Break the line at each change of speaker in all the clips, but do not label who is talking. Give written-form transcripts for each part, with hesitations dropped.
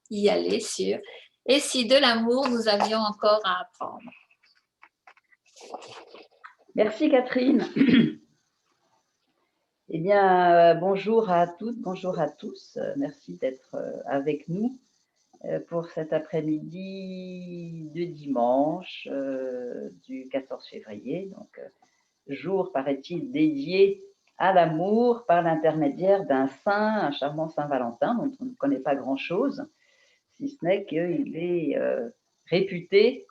y aller sûr. Et si de l'amour, nous avions encore à apprendre.
Merci Catherine. Eh bien, bonjour à toutes, bonjour à tous. Merci d'être avec nous pour cet après-midi de dimanche du 14 février. Donc, jour, paraît-il, dédié à l'amour par l'intermédiaire d'un saint, un charmant Saint-Valentin, dont on ne connaît pas grand-chose, si ce n'est qu'il est réputé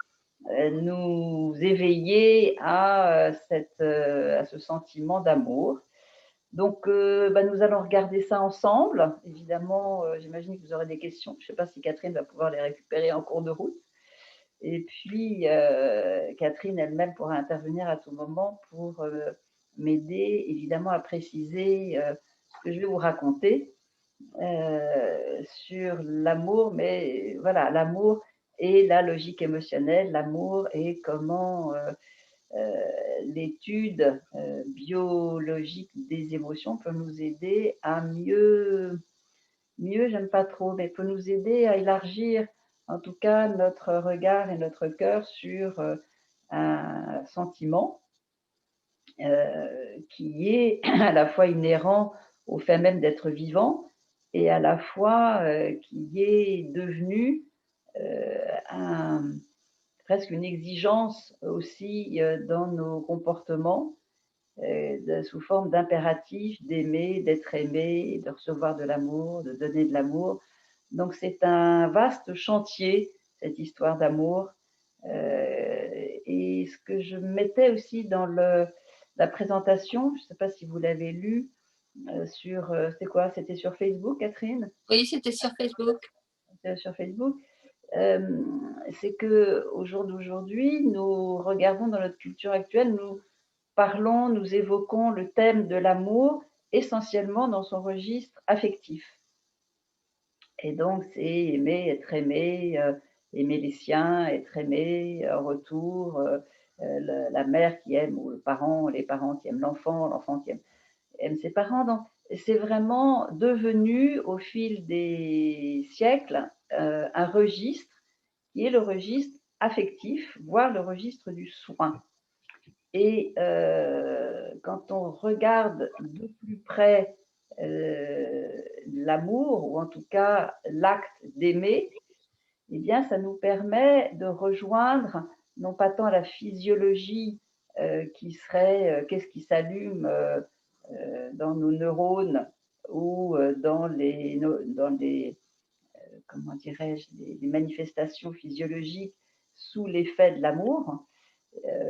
nous éveiller à ce sentiment d'amour. Donc, nous allons regarder ça ensemble. Évidemment, j'imagine que vous aurez des questions. Je ne sais pas si Catherine va pouvoir les récupérer en cours de route. Et puis, Catherine elle-même pourra intervenir à tout moment pour m'aider, évidemment, à préciser ce que je vais vous raconter sur l'amour. Mais voilà, l'amour et la logique émotionnelle, l'amour et comment l'étude biologique des émotions peut nous aider à mieux, j'aime pas trop, mais peut nous aider à élargir en tout cas notre regard et notre cœur sur un sentiment qui est à la fois inhérent au fait même d'être vivant et à la fois qui est devenu presque une exigence aussi dans nos comportements, sous forme d'impératif d'aimer, d'être aimé, de recevoir de l'amour, de donner de l'amour. Donc c'est un vaste chantier, cette histoire d'amour. Et ce que je mettais aussi dans la présentation, je ne sais pas si vous l'avez lu, c'était quoi? C'était sur Facebook, Catherine?
Oui, c'était sur Facebook.
Sur Facebook. C'est qu'au jour d'aujourd'hui, nous regardons dans notre culture actuelle, nous parlons, nous évoquons le thème de l'amour essentiellement dans son registre affectif. Et donc, c'est aimer, être aimé, aimer les siens, être aimé en retour, la mère qui aime ou les parents qui aiment l'enfant qui aime ses parents. Donc, c'est vraiment devenu au fil des siècles un registre qui est le registre affectif, voire le registre du soin. Et quand on regarde de plus près l'amour, ou en tout cas l'acte d'aimer, eh bien, ça nous permet de rejoindre non pas tant la physiologie qui serait qu'est-ce qui s'allume dans nos neurones ou dans les comment dirais-je, les manifestations physiologiques sous l'effet de l'amour,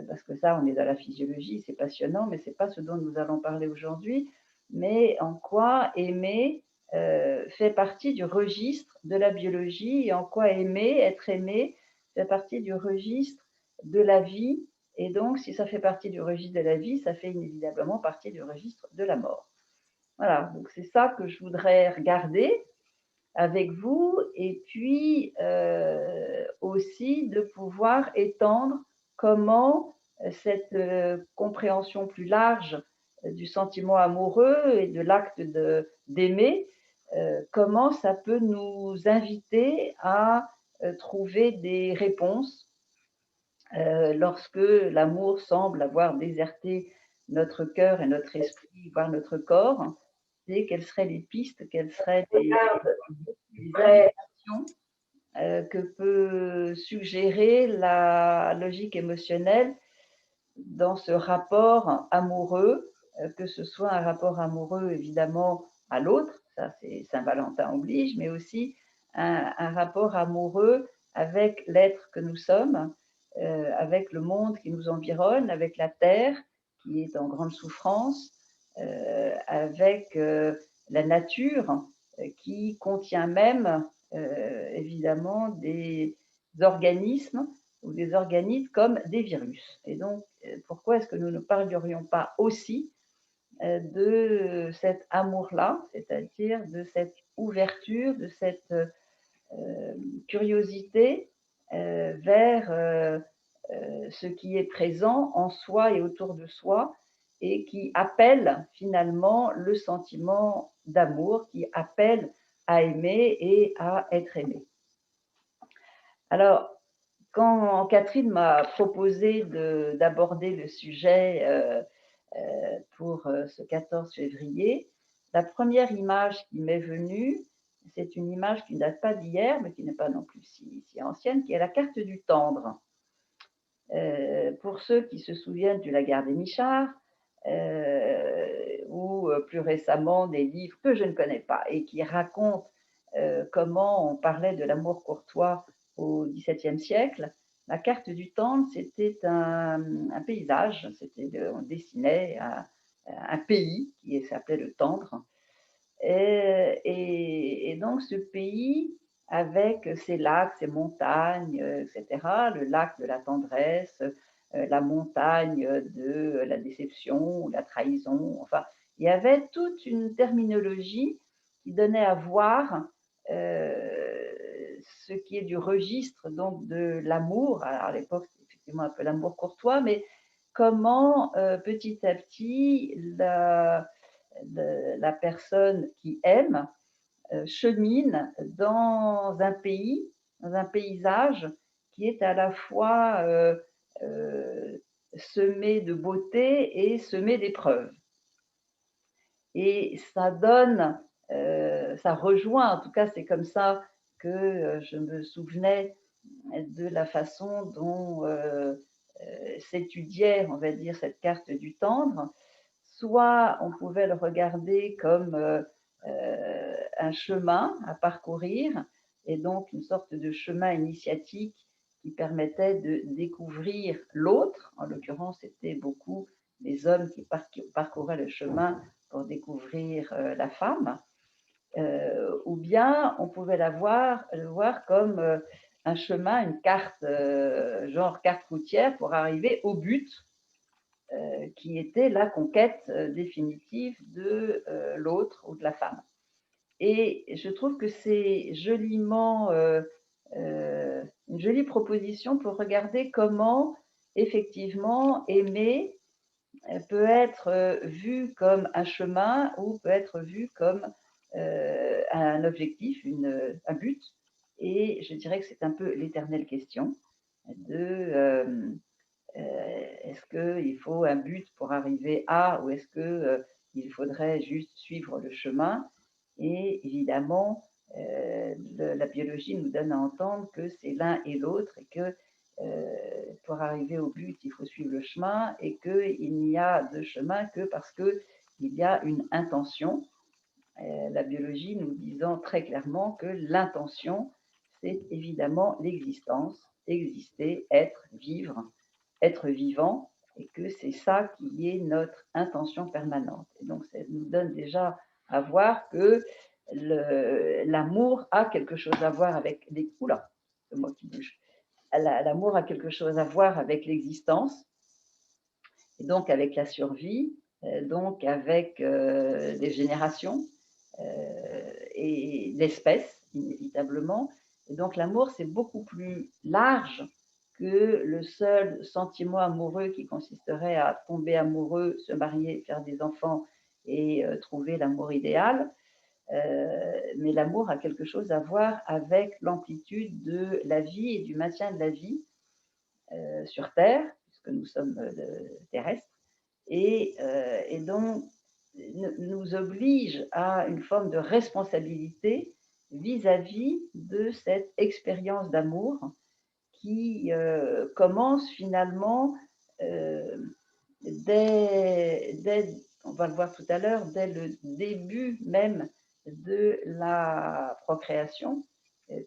parce que ça, on est dans la physiologie, c'est passionnant, mais ce n'est pas ce dont nous allons parler aujourd'hui, mais en quoi aimer fait partie du registre de la biologie et en quoi aimer, être aimé, fait partie du registre de la vie. Et donc, si ça fait partie du registre de la vie, ça fait inévitablement partie du registre de la mort. Voilà, donc c'est ça que je voudrais regarder avec vous, et puis aussi de pouvoir étendre comment cette compréhension plus large du sentiment amoureux et de l'acte d'aimer, comment ça peut nous inviter à trouver des réponses lorsque l'amour semble avoir déserté notre cœur et notre esprit, voire notre corps, et quelles seraient les pistes, quelles seraient les indications que peut suggérer la logique émotionnelle dans ce rapport amoureux, que ce soit un rapport amoureux évidemment à l'autre, ça c'est Saint-Valentin oblige, mais aussi un rapport amoureux avec l'être que nous sommes, avec le monde qui nous environne, avec la terre qui est en grande souffrance, avec la nature qui contient même évidemment des organismes ou des organismes comme des virus. Et donc, pourquoi est-ce que nous ne parlerions pas aussi de cet amour-là, c'est-à-dire de cette ouverture, de cette curiosité vers ce qui est présent en soi et autour de soi et qui appelle finalement le sentiment d'amour, qui appelle à aimer et à être aimé. Alors, quand Catherine m'a proposé d'aborder le sujet pour ce 14 février, la première image qui m'est venue, c'est une image qui ne date pas d'hier, mais qui n'est pas non plus si ancienne, qui est la carte du tendre. Pour ceux qui se souviennent du Lagarde et Michard, ou plus récemment des livres que je ne connais pas et qui racontent comment on parlait de l'amour courtois au XVIIe siècle. La carte du tendre, c'était un paysage, on dessinait un pays qui s'appelait le Tendre. Et donc ce pays, avec ses lacs, ses montagnes, etc., le lac de la tendresse, la montagne de la déception, la trahison, enfin, il y avait toute une terminologie qui donnait à voir ce qui est du registre donc de l'amour. Alors à l'époque, c'était effectivement un peu l'amour courtois, mais comment petit à petit la personne qui aime chemine dans un pays, dans un paysage qui est à la fois semé de beauté et semé d'épreuves. Et ça donne, ça rejoint, en tout cas c'est comme ça que je me souvenais de la façon dont s'étudiait, on va dire, cette carte du tendre. Soit on pouvait le regarder comme un chemin à parcourir, et donc une sorte de chemin initiatique qui permettait de découvrir l'autre. En l'occurrence, c'était beaucoup les hommes qui parcouraient le chemin pour découvrir la femme. Ou bien on pouvait le voir comme un chemin, une carte, genre carte routière pour arriver au but, qui était la conquête définitive de l'autre ou de la femme. Et je trouve que c'est joliment une jolie proposition pour regarder comment effectivement aimer peut être vu comme un chemin ou peut être vu comme un objectif, un but. Et je dirais que c'est un peu l'éternelle question de est-ce qu'il faut un but pour arriver à, ou est-ce qu'il faudrait juste suivre le chemin? Et évidemment, la biologie nous donne à entendre que c'est l'un et l'autre et que pour arriver au but, il faut suivre le chemin et qu'il n'y a de chemin que parce qu'il y a une intention. La biologie nous disant très clairement que l'intention, c'est évidemment l'existence, exister, être, vivre, être vivant, et que c'est ça qui est notre intention permanente. Et donc, ça nous donne déjà à voir que l'amour a quelque chose à voir avec les... Oula, c'est moi qui bouge. L'amour a quelque chose à voir avec l'existence, et donc avec la survie, donc avec les générations et l'espèce, inévitablement. Et donc l'amour, c'est beaucoup plus large que le seul sentiment amoureux qui consisterait à tomber amoureux, se marier, faire des enfants et trouver l'amour idéal. Mais l'amour a quelque chose à voir avec l'amplitude de la vie et du maintien de la vie sur Terre, puisque nous sommes terrestres, et donc nous oblige à une forme de responsabilité vis-à-vis de cette expérience d'amour qui commence finalement on va le voir tout à l'heure, dès le début même de la procréation,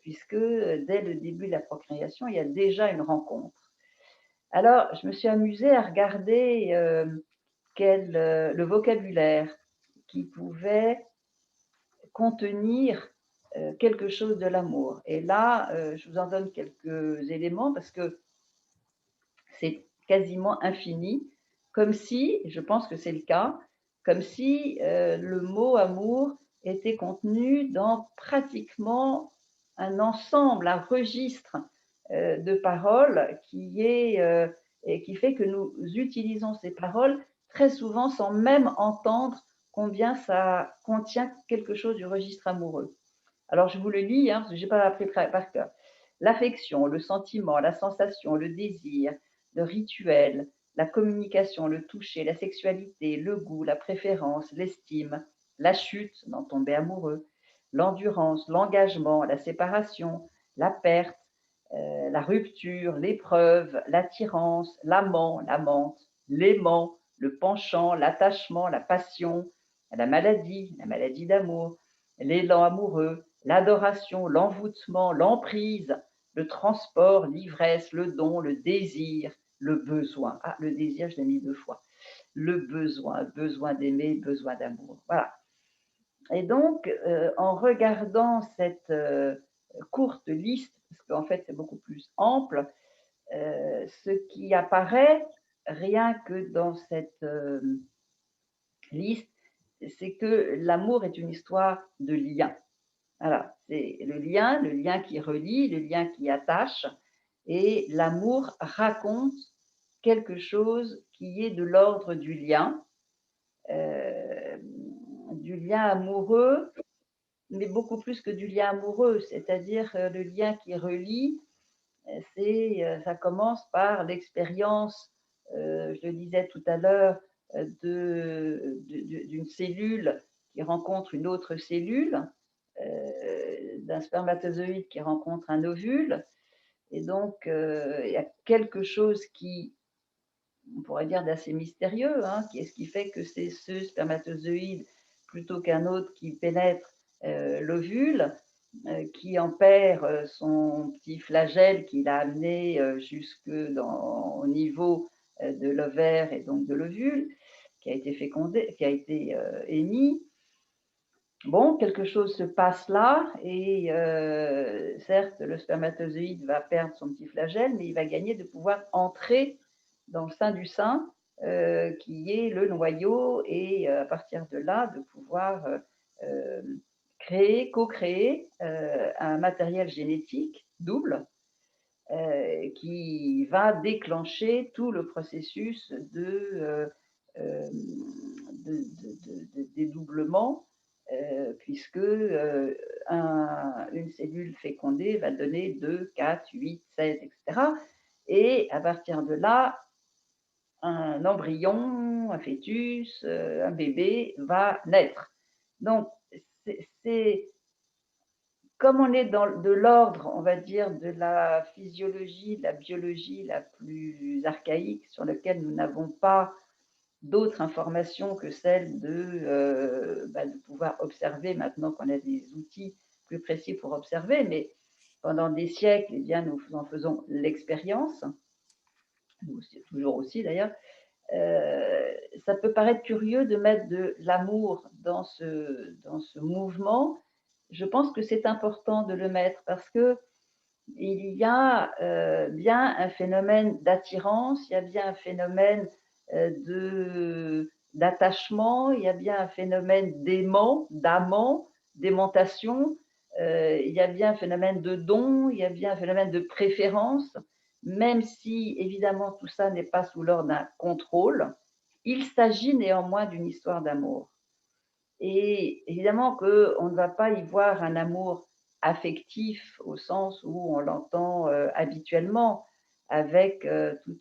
puisque dès le début de la procréation, il y a déjà une rencontre. Alors, je me suis amusée à regarder le vocabulaire qui pouvait contenir quelque chose de l'amour. Et là, je vous en donne quelques éléments parce que c'est quasiment infini, comme si, je pense que c'est le cas, comme si le mot amour était contenu dans pratiquement un ensemble, un registre de paroles qui fait que nous utilisons ces paroles très souvent sans même entendre combien ça contient quelque chose du registre amoureux. Alors je vous le lis, hein, parce que je n'ai pas appris par cœur. L'affection, le sentiment, la sensation, le désir, le rituel, la communication, le toucher, la sexualité, le goût, la préférence, l'estime, la chute, d'en tomber amoureux, l'endurance, l'engagement, la séparation, la perte, la rupture, l'épreuve, l'attirance, l'amant, l'amante, l'aimant, le penchant, l'attachement, la passion, la maladie d'amour, l'élan amoureux, l'adoration, l'envoûtement, l'emprise, le transport, l'ivresse, le don, le désir, le besoin. Ah, le désir, je l'ai mis 2 fois. Le besoin, besoin d'aimer, besoin d'amour. Voilà. Et donc, en regardant cette courte liste, parce qu'en fait c'est beaucoup plus ample, ce qui apparaît rien que dans cette liste, c'est que l'amour est une histoire de lien. Voilà, c'est le lien qui relie, le lien qui attache, et l'amour raconte quelque chose qui est de l'ordre euh, du lien amoureux, mais beaucoup plus que du lien amoureux, c'est-à-dire le lien qui relie, ça commence par l'expérience, je le disais tout à l'heure, d'une cellule qui rencontre une autre cellule, d'un spermatozoïde qui rencontre un ovule. Et donc, il y a quelque chose qui, on pourrait dire, d'assez mystérieux, hein, qui est ce qui fait que c'est ce spermatozoïde plutôt qu'un autre qui pénètre l'ovule, qui en perd son petit flagelle qu'il a amené jusque au niveau de l'ovaire et donc de l'ovule, qui a été fécondé, qui a été émis. Bon, quelque chose se passe là et certes, le spermatozoïde va perdre son petit flagelle, mais il va gagner de pouvoir entrer dans le sein du sein, qui est le noyau, et à partir de là, de pouvoir co-créer un matériel génétique double qui va déclencher tout le processus de dédoublement, puisque une cellule fécondée va donner 2, 4, 8, 16, etc. Et à partir de là, un embryon, un fœtus, un bébé va naître. Donc, c'est comme on est dans de l'ordre, on va dire, de la physiologie, de la biologie la plus archaïque, sur lequel nous n'avons pas d'autres informations que celle de pouvoir observer maintenant qu'on a des outils plus précis pour observer, mais pendant des siècles, eh bien, nous en faisons l'expérience, nous toujours aussi d'ailleurs. Ça peut paraître curieux de mettre de l'amour dans ce mouvement. Je pense que c'est important de le mettre parce que il y a bien un phénomène d'attirance, il y a bien un phénomène d'attachement, il y a bien un phénomène d'aimant, d'amant, d'aimantation, il y a bien un phénomène de don, il y a bien un phénomène de préférence, même si évidemment tout ça n'est pas sous l'ordre d'un contrôle, il s'agit néanmoins d'une histoire d'amour. Et évidemment qu'on ne va pas y voir un amour affectif au sens où on l'entend habituellement, avec tout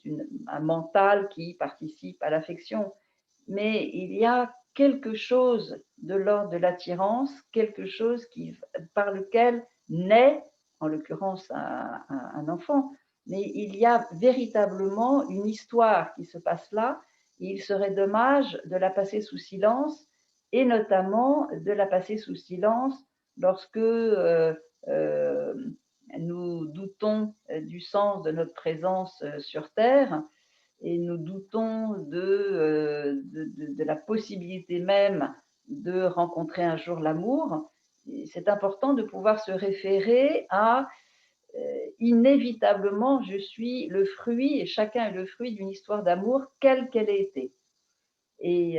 un mental qui participe à l'affection. Mais il y a quelque chose de l'ordre de l'attirance, quelque chose par lequel naît, en l'occurrence, un enfant. Mais il y a véritablement une histoire qui se passe là, et il serait dommage de la passer sous silence, et notamment de la passer sous silence lorsque nous doutons du sens de notre présence sur Terre, et nous doutons de la possibilité même de rencontrer un jour l'amour. C'est important de pouvoir se référer à inévitablement, je suis le fruit, et chacun est le fruit d'une histoire d'amour, quelle qu'elle ait été. Et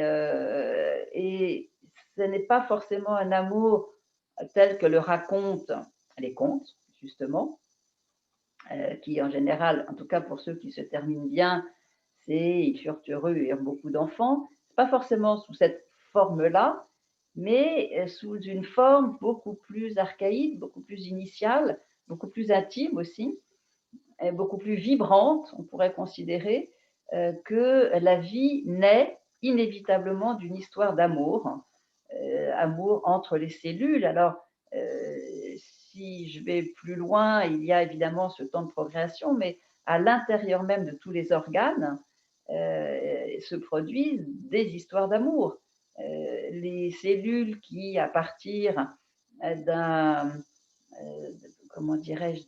ce n'est pas forcément un amour tel que le racontent les contes, justement, qui en général, en tout cas pour ceux qui se terminent bien, c'est ils furent heureux et eurent beaucoup d'enfants. Pas forcément sous cette forme-là, mais sous une forme beaucoup plus archaïque, beaucoup plus initiale, beaucoup plus intime aussi, et beaucoup plus vibrante, on pourrait considérer, que la vie naît inévitablement d'une histoire d'amour, amour entre les cellules. Alors, si je vais plus loin, il y a évidemment ce temps de progression, mais à l'intérieur même de tous les organes se produisent des histoires d'amour. Les cellules qui, à partir d'un, comment dirais-je,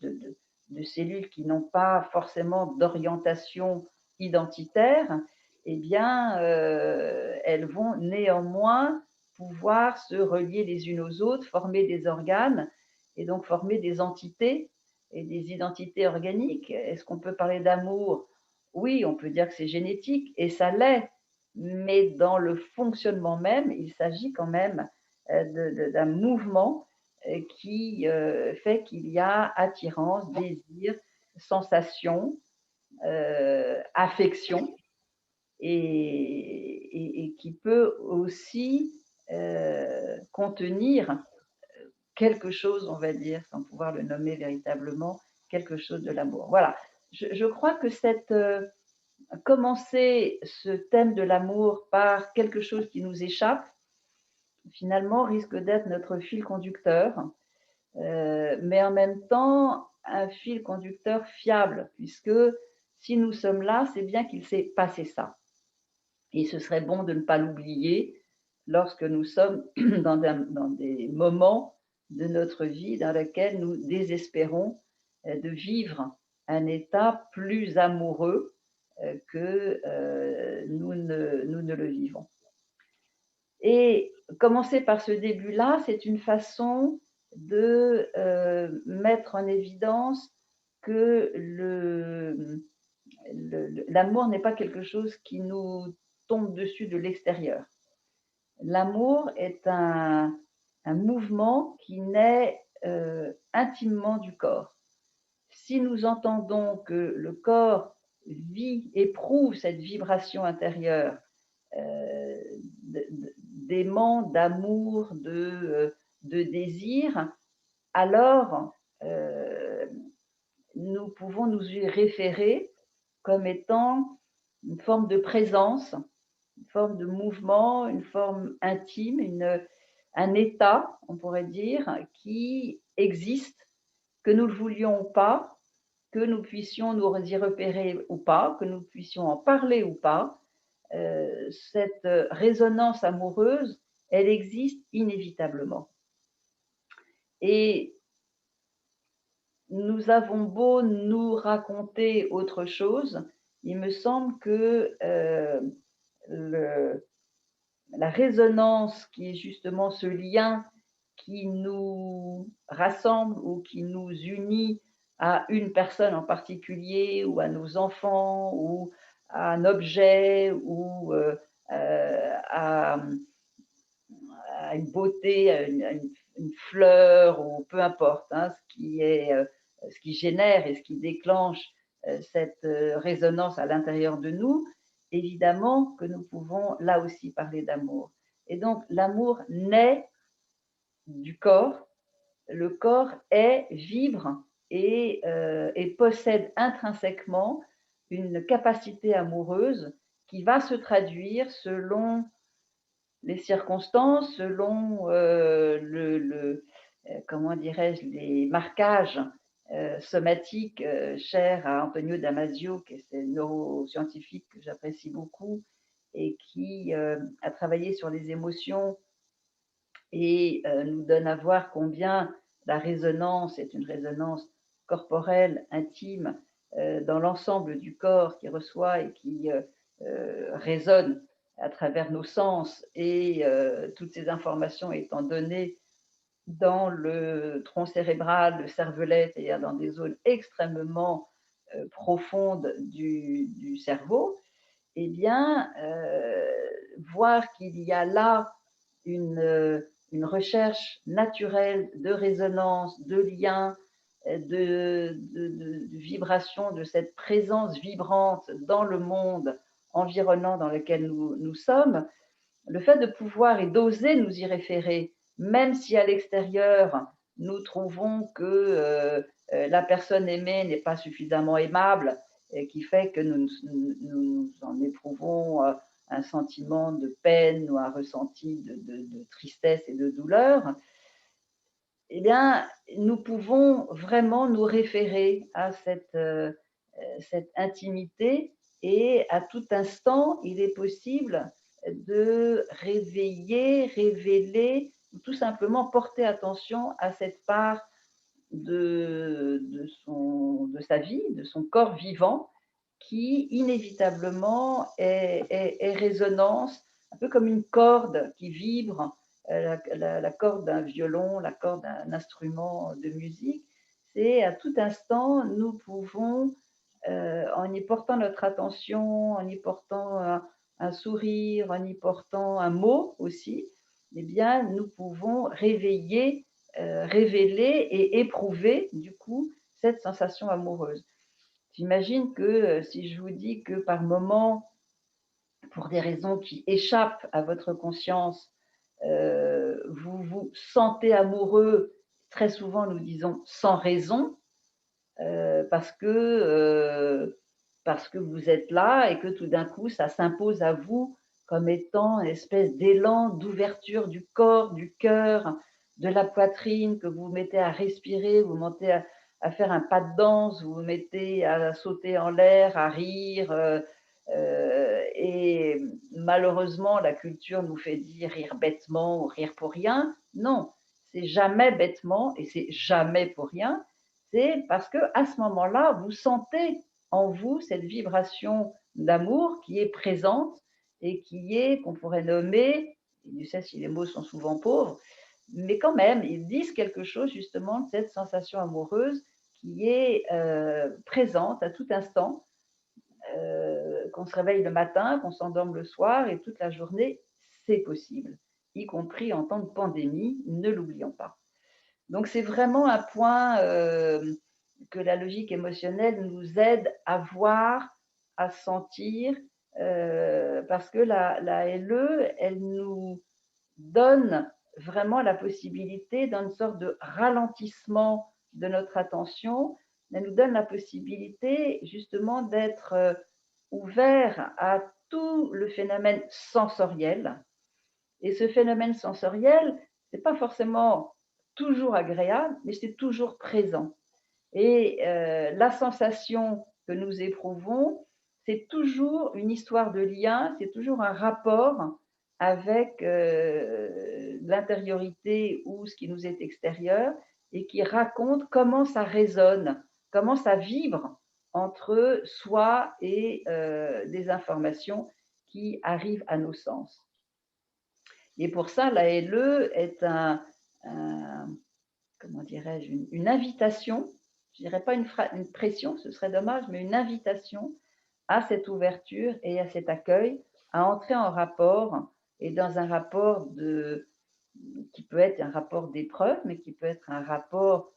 de cellules qui n'ont pas forcément d'orientation identitaire, eh bien, elles vont néanmoins pouvoir se relier les unes aux autres, former des organes et donc former des entités et des identités organiques. Est-ce qu'on peut parler d'amour? Oui, on peut dire que c'est génétique et ça l'est, mais dans le fonctionnement même, il s'agit quand même d'un mouvement qui fait qu'il y a attirance, désir, sensation, affection et qui peut aussi contenir quelque chose, on va dire, sans pouvoir le nommer véritablement, quelque chose de l'amour. Voilà, je crois que commencer ce thème de l'amour par quelque chose qui nous échappe, finalement, risque d'être notre fil conducteur, mais en même temps, un fil conducteur fiable, puisque si nous sommes là, c'est bien qu'il s'est passé ça. Et ce serait bon de ne pas l'oublier lorsque nous sommes dans des moments de notre vie dans lesquels nous désespérons de vivre un état plus amoureux que nous ne le vivons. Et commencer par ce début-là, c'est une façon de mettre en évidence que l'amour n'est pas quelque chose qui nous tombe dessus de l'extérieur. L'amour est un mouvement qui naît intimement du corps. Si nous entendons que le corps vit, éprouve cette vibration intérieure d'aimant, d'amour, de désir, alors nous pouvons nous y référer comme étant une forme de présence, une forme de mouvement, une forme intime, un état, on pourrait dire, qui existe, que nous le voulions ou pas, que nous puissions nous y repérer ou pas, que nous puissions en parler ou pas. Cette résonance amoureuse, elle existe inévitablement. Et nous avons beau nous raconter autre chose, il me semble que la résonance qui est justement ce lien qui nous rassemble ou qui nous unit à une personne en particulier ou à nos enfants ou à un objet ou à une beauté, à une fleur ou peu importe, hein, ce qui génère et ce qui déclenche cette résonance à l'intérieur de nous, évidemment que nous pouvons là aussi parler d'amour. Et donc l'amour naît du corps, le corps est, vibre et possède intrinsèquement une capacité amoureuse qui va se traduire selon les circonstances, selon comment dirais-je, les marquages somatiques chers à Antonio Damasio, qui est un neuroscientifique que j'apprécie beaucoup et qui a travaillé sur les émotions et nous donne à voir combien la résonance est une résonance corporelle, intime, dans l'ensemble du corps qui reçoit et qui résonne à travers nos sens et toutes ces informations étant données dans le tronc cérébral, le cervelet, c'est-à-dire dans des zones extrêmement profondes du cerveau, eh bien, voir qu'il y a là une recherche naturelle de résonance, de lien, de vibration, de cette présence vibrante dans le monde environnant dans lequel nous sommes, le fait de pouvoir et d'oser nous y référer, même si à l'extérieur, nous trouvons que la personne aimée n'est pas suffisamment aimable et qui fait que nous en éprouvons un sentiment de peine ou un ressenti de tristesse et de douleur, eh bien, nous pouvons vraiment nous référer à cette intimité et à tout instant, il est possible de réveiller, révéler ou tout simplement porter attention à cette part de sa vie, de son corps vivant, qui inévitablement est résonance, un peu comme une corde qui vibre, la corde d'un violon, la corde d'un instrument de musique. C'est à tout instant, nous pouvons, en y portant notre attention, en y portant un sourire, en y portant un mot aussi, eh bien, nous pouvons réveiller, révéler et éprouver, du coup, cette sensation amoureuse. J'imagine que si je vous dis que par moment, pour des raisons qui échappent à votre conscience, vous vous sentez amoureux, très souvent nous disons sans raison, parce que vous êtes là et que tout d'un coup, ça s'impose à vous comme étant une espèce d'élan d'ouverture du corps, du cœur, de la poitrine, que vous vous mettez à respirer, vous mettez à faire un pas de danse, vous vous mettez à sauter en l'air, à rire. Et malheureusement, la culture nous fait dire rire bêtement ou rire pour rien. Non, c'est jamais bêtement et c'est jamais pour rien. C'est parce que à ce moment-là, vous sentez en vous cette vibration d'amour qui est présente et qui est, qu'on pourrait nommer, Dieu sait si les mots sont souvent pauvres, mais quand même, ils disent quelque chose justement de cette sensation amoureuse qui est présente à tout instant, qu'on se réveille le matin, qu'on s'endorme le soir et toute la journée, c'est possible, y compris en temps de pandémie, ne l'oublions pas. Donc c'est vraiment un point que la logique émotionnelle nous aide à voir, à sentir, parce que la LE, elle nous donne vraiment la possibilité d'une sorte de ralentissement de notre attention. Elle nous donne la possibilité justement d'être ouvert à tout le phénomène sensoriel. Et ce phénomène sensoriel, ce n'est pas forcément toujours agréable, mais c'est toujours présent. Et la sensation que nous éprouvons, c'est toujours une histoire de lien, c'est toujours un rapport avec l'intériorité ou ce qui nous est extérieur et qui raconte comment ça résonne, comment ça vibre entre soi et des informations qui arrivent à nos sens. Et pour ça, la LE est comment dirais-je, une invitation, je dirais pas une pression, ce serait dommage, mais une invitation à cette ouverture et à cet accueil, à entrer en rapport et dans un rapport qui peut être un rapport d'épreuve, mais qui peut être un rapport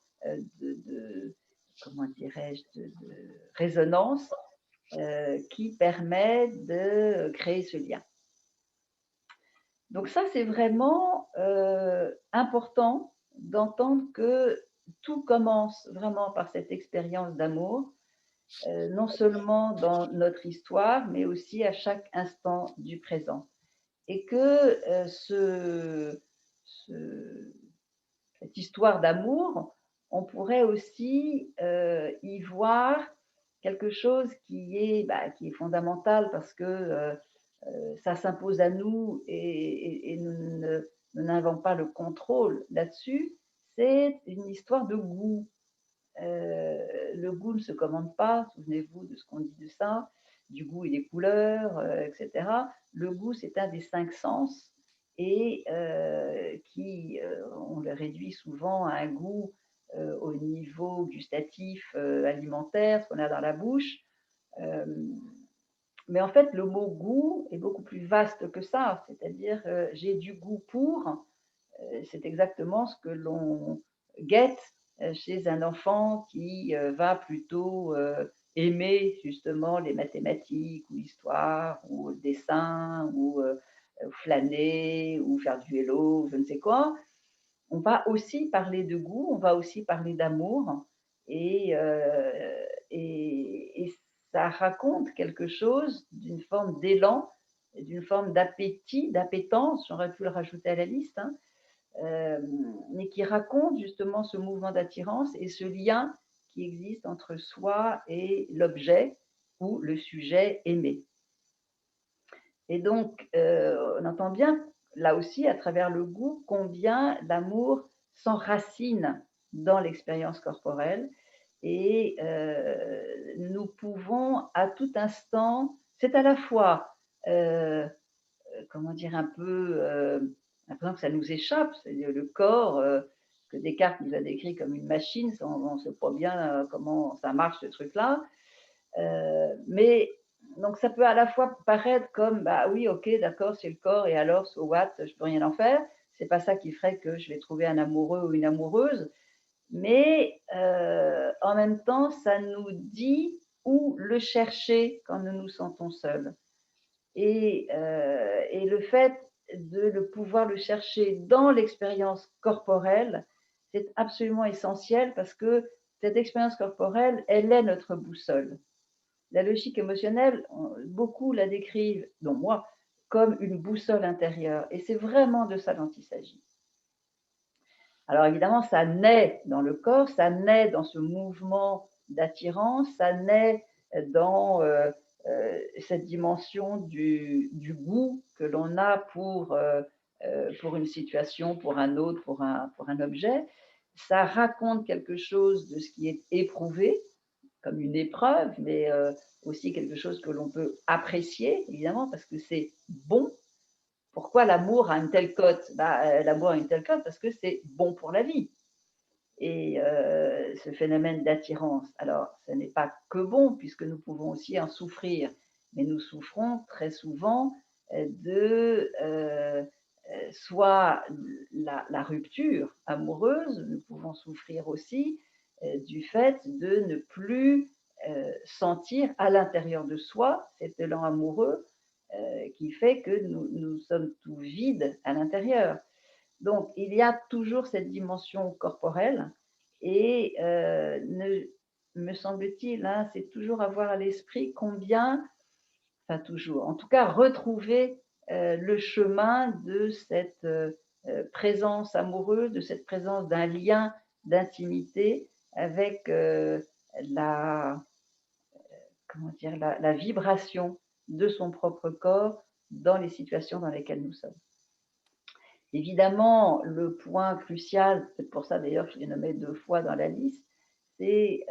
comment dirais-je, de résonance qui permet de créer ce lien. Donc ça, c'est vraiment important d'entendre que tout commence vraiment par cette expérience d'amour, non seulement dans notre histoire, mais aussi à chaque instant du présent. Et que cette histoire d'amour, on pourrait aussi y voir quelque chose qui est fondamental parce que ça s'impose à nous et nous n'avons pas le contrôle là-dessus, c'est une histoire de goût. Le goût ne se commande pas, souvenez-vous de ce qu'on dit de ça, du goût et des couleurs, etc. Le goût, c'est un des 5 sens et on le réduit souvent à un goût au niveau gustatif, alimentaire, ce qu'on a dans la bouche. Mais en fait, le mot goût est beaucoup plus vaste que ça, c'est-à-dire j'ai du goût pour, c'est exactement ce que l'on guette chez un enfant qui va plutôt aimer justement les mathématiques ou l'histoire ou le dessin ou flâner ou faire du vélo, je ne sais quoi. On va aussi parler de goût, on va aussi parler d'amour et, et ça raconte quelque chose d'une forme d'élan, d'une forme d'appétit, d'appétence, j'aurais pu le rajouter à la liste, hein, mais qui raconte justement ce mouvement d'attirance et ce lien qui existe entre soi et l'objet ou le sujet aimé. Et donc, on entend bien, là aussi, à travers le goût, combien l'amour s'enracine dans l'expérience corporelle et nous pouvons à tout instant, c'est à la fois, comment dire, un peu, l'impression que ça nous échappe, c'est le corps que Descartes nous a décrit comme une machine, on ne sait pas bien comment ça marche ce truc-là, mais donc ça peut à la fois paraître comme, bah oui, ok, d'accord, c'est le corps, et alors, so what, je peux rien en faire. C'est pas ça qui ferait que je vais trouver un amoureux ou une amoureuse. Mais en même temps, ça nous dit où le chercher quand nous nous sentons seuls. Et le fait de le pouvoir le chercher dans l'expérience corporelle, c'est absolument essentiel parce que cette expérience corporelle, elle est notre boussole. La logique émotionnelle, beaucoup la décrivent, dont moi, comme une boussole intérieure. Et c'est vraiment de ça dont il s'agit. Alors évidemment, ça naît dans le corps, ça naît dans ce mouvement d'attirance, ça naît dans cette dimension du goût que l'on a pour une situation, pour un autre, pour un objet. Ça raconte quelque chose de ce qui est éprouvé, comme une épreuve, mais aussi quelque chose que l'on peut apprécier, évidemment, parce que c'est bon. Pourquoi l'amour a une telle cote? L'amour a une telle cote parce que c'est bon pour la vie. Et ce phénomène d'attirance, alors ce n'est pas que bon, puisque nous pouvons aussi en souffrir, mais nous souffrons très souvent de soit la rupture amoureuse, nous pouvons souffrir aussi du fait de ne plus sentir à l'intérieur de soi cet élan amoureux qui fait que nous sommes tout vides à l'intérieur. Donc, il y a toujours cette dimension corporelle et me semble-t-il, hein, c'est toujours avoir à l'esprit combien, enfin toujours, en tout cas retrouver le chemin de cette présence amoureuse, de cette présence d'un lien d'intimité avec la, comment dire, la vibration de son propre corps dans les situations dans lesquelles nous sommes. Évidemment, le point crucial, c'est pour ça d'ailleurs que je l'ai nommé 2 fois dans la liste, c'est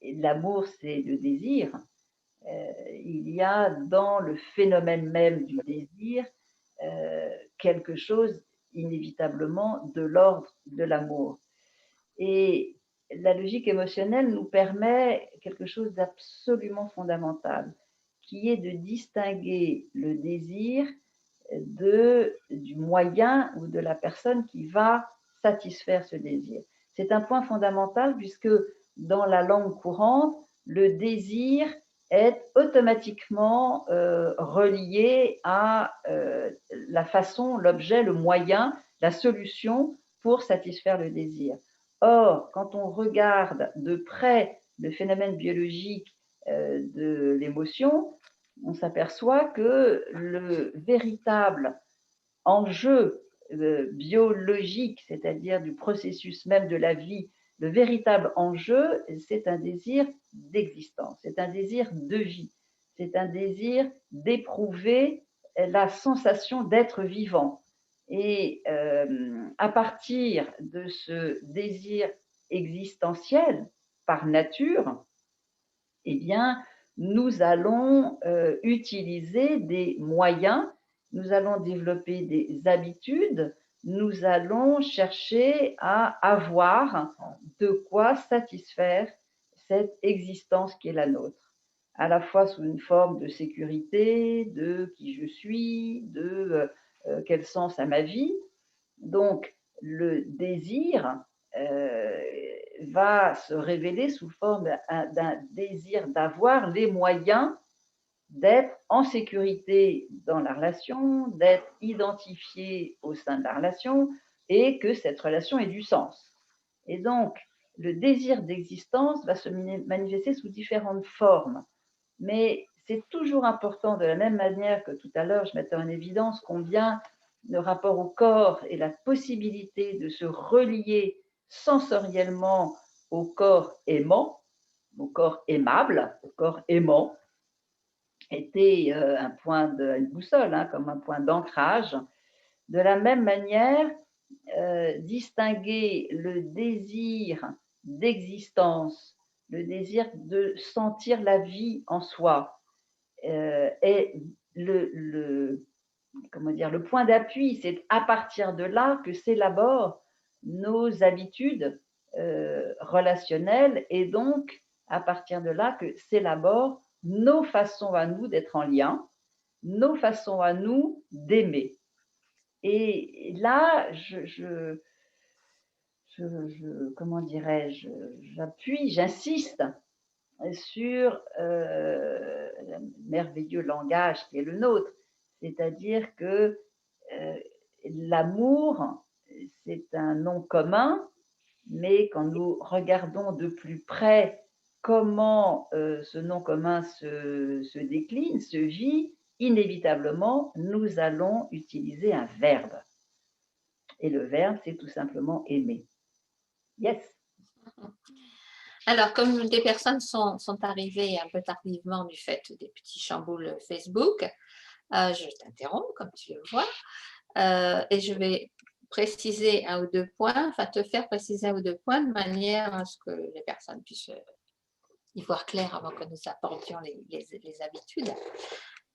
l'amour, c'est le désir. Il y a dans le phénomène même du désir quelque chose inévitablement de l'ordre de l'amour. Et la logique émotionnelle nous permet quelque chose d'absolument fondamental, qui est de distinguer le désir du moyen ou de la personne qui va satisfaire ce désir. C'est un point fondamental puisque dans la langue courante, le désir est automatiquement relié à la façon, l'objet, le moyen, la solution pour satisfaire le désir. Or, quand on regarde de près le phénomène biologique de l'émotion, on s'aperçoit que le véritable enjeu biologique, c'est-à-dire du processus même de la vie, le véritable enjeu, c'est un désir d'existence, c'est un désir de vie, c'est un désir d'éprouver la sensation d'être vivant. Et à partir de ce désir existentiel par nature, eh bien, nous allons utiliser des moyens, nous allons développer des habitudes, nous allons chercher à avoir de quoi satisfaire cette existence qui est la nôtre, à la fois sous une forme de sécurité, de qui je suis, de quel sens a ma vie. Donc, le désir va se révéler sous forme d'un désir d'avoir les moyens d'être en sécurité dans la relation, d'être identifié au sein de la relation et que cette relation ait du sens. Et donc, le désir d'existence va se manifester sous différentes formes. Mais c'est toujours important, de la même manière que tout à l'heure, je mettais en évidence combien le rapport au corps et la possibilité de se relier sensoriellement au corps aimant, au corps aimable, au corps aimant, était un point une boussole, hein, comme un point d'ancrage. De la même manière, distinguer le désir d'existence, le désir de sentir la vie en soi, est comment dire, le point d'appui. C'est à partir de là que s'élaborent nos habitudes relationnelles, et donc à partir de là que s'élaborent nos façons à nous d'être en lien, nos façons à nous d'aimer. Et là, comment dirais-je, j'insiste sur le merveilleux langage qui est le nôtre, c'est-à-dire que l'amour, c'est un nom commun, mais quand nous regardons de plus près comment ce nom commun se décline, se vit, inévitablement, nous allons utiliser un verbe. Et le verbe, c'est tout simplement aimer. Yes.
Alors, comme des personnes sont arrivées un peu tardivement du fait des petits chamboules Facebook, je t'interromps, comme tu le vois, et je vais préciser un ou deux points, enfin te faire préciser un ou deux points de manière à ce que les personnes puissent y voir clair avant que nous apportions les habitudes.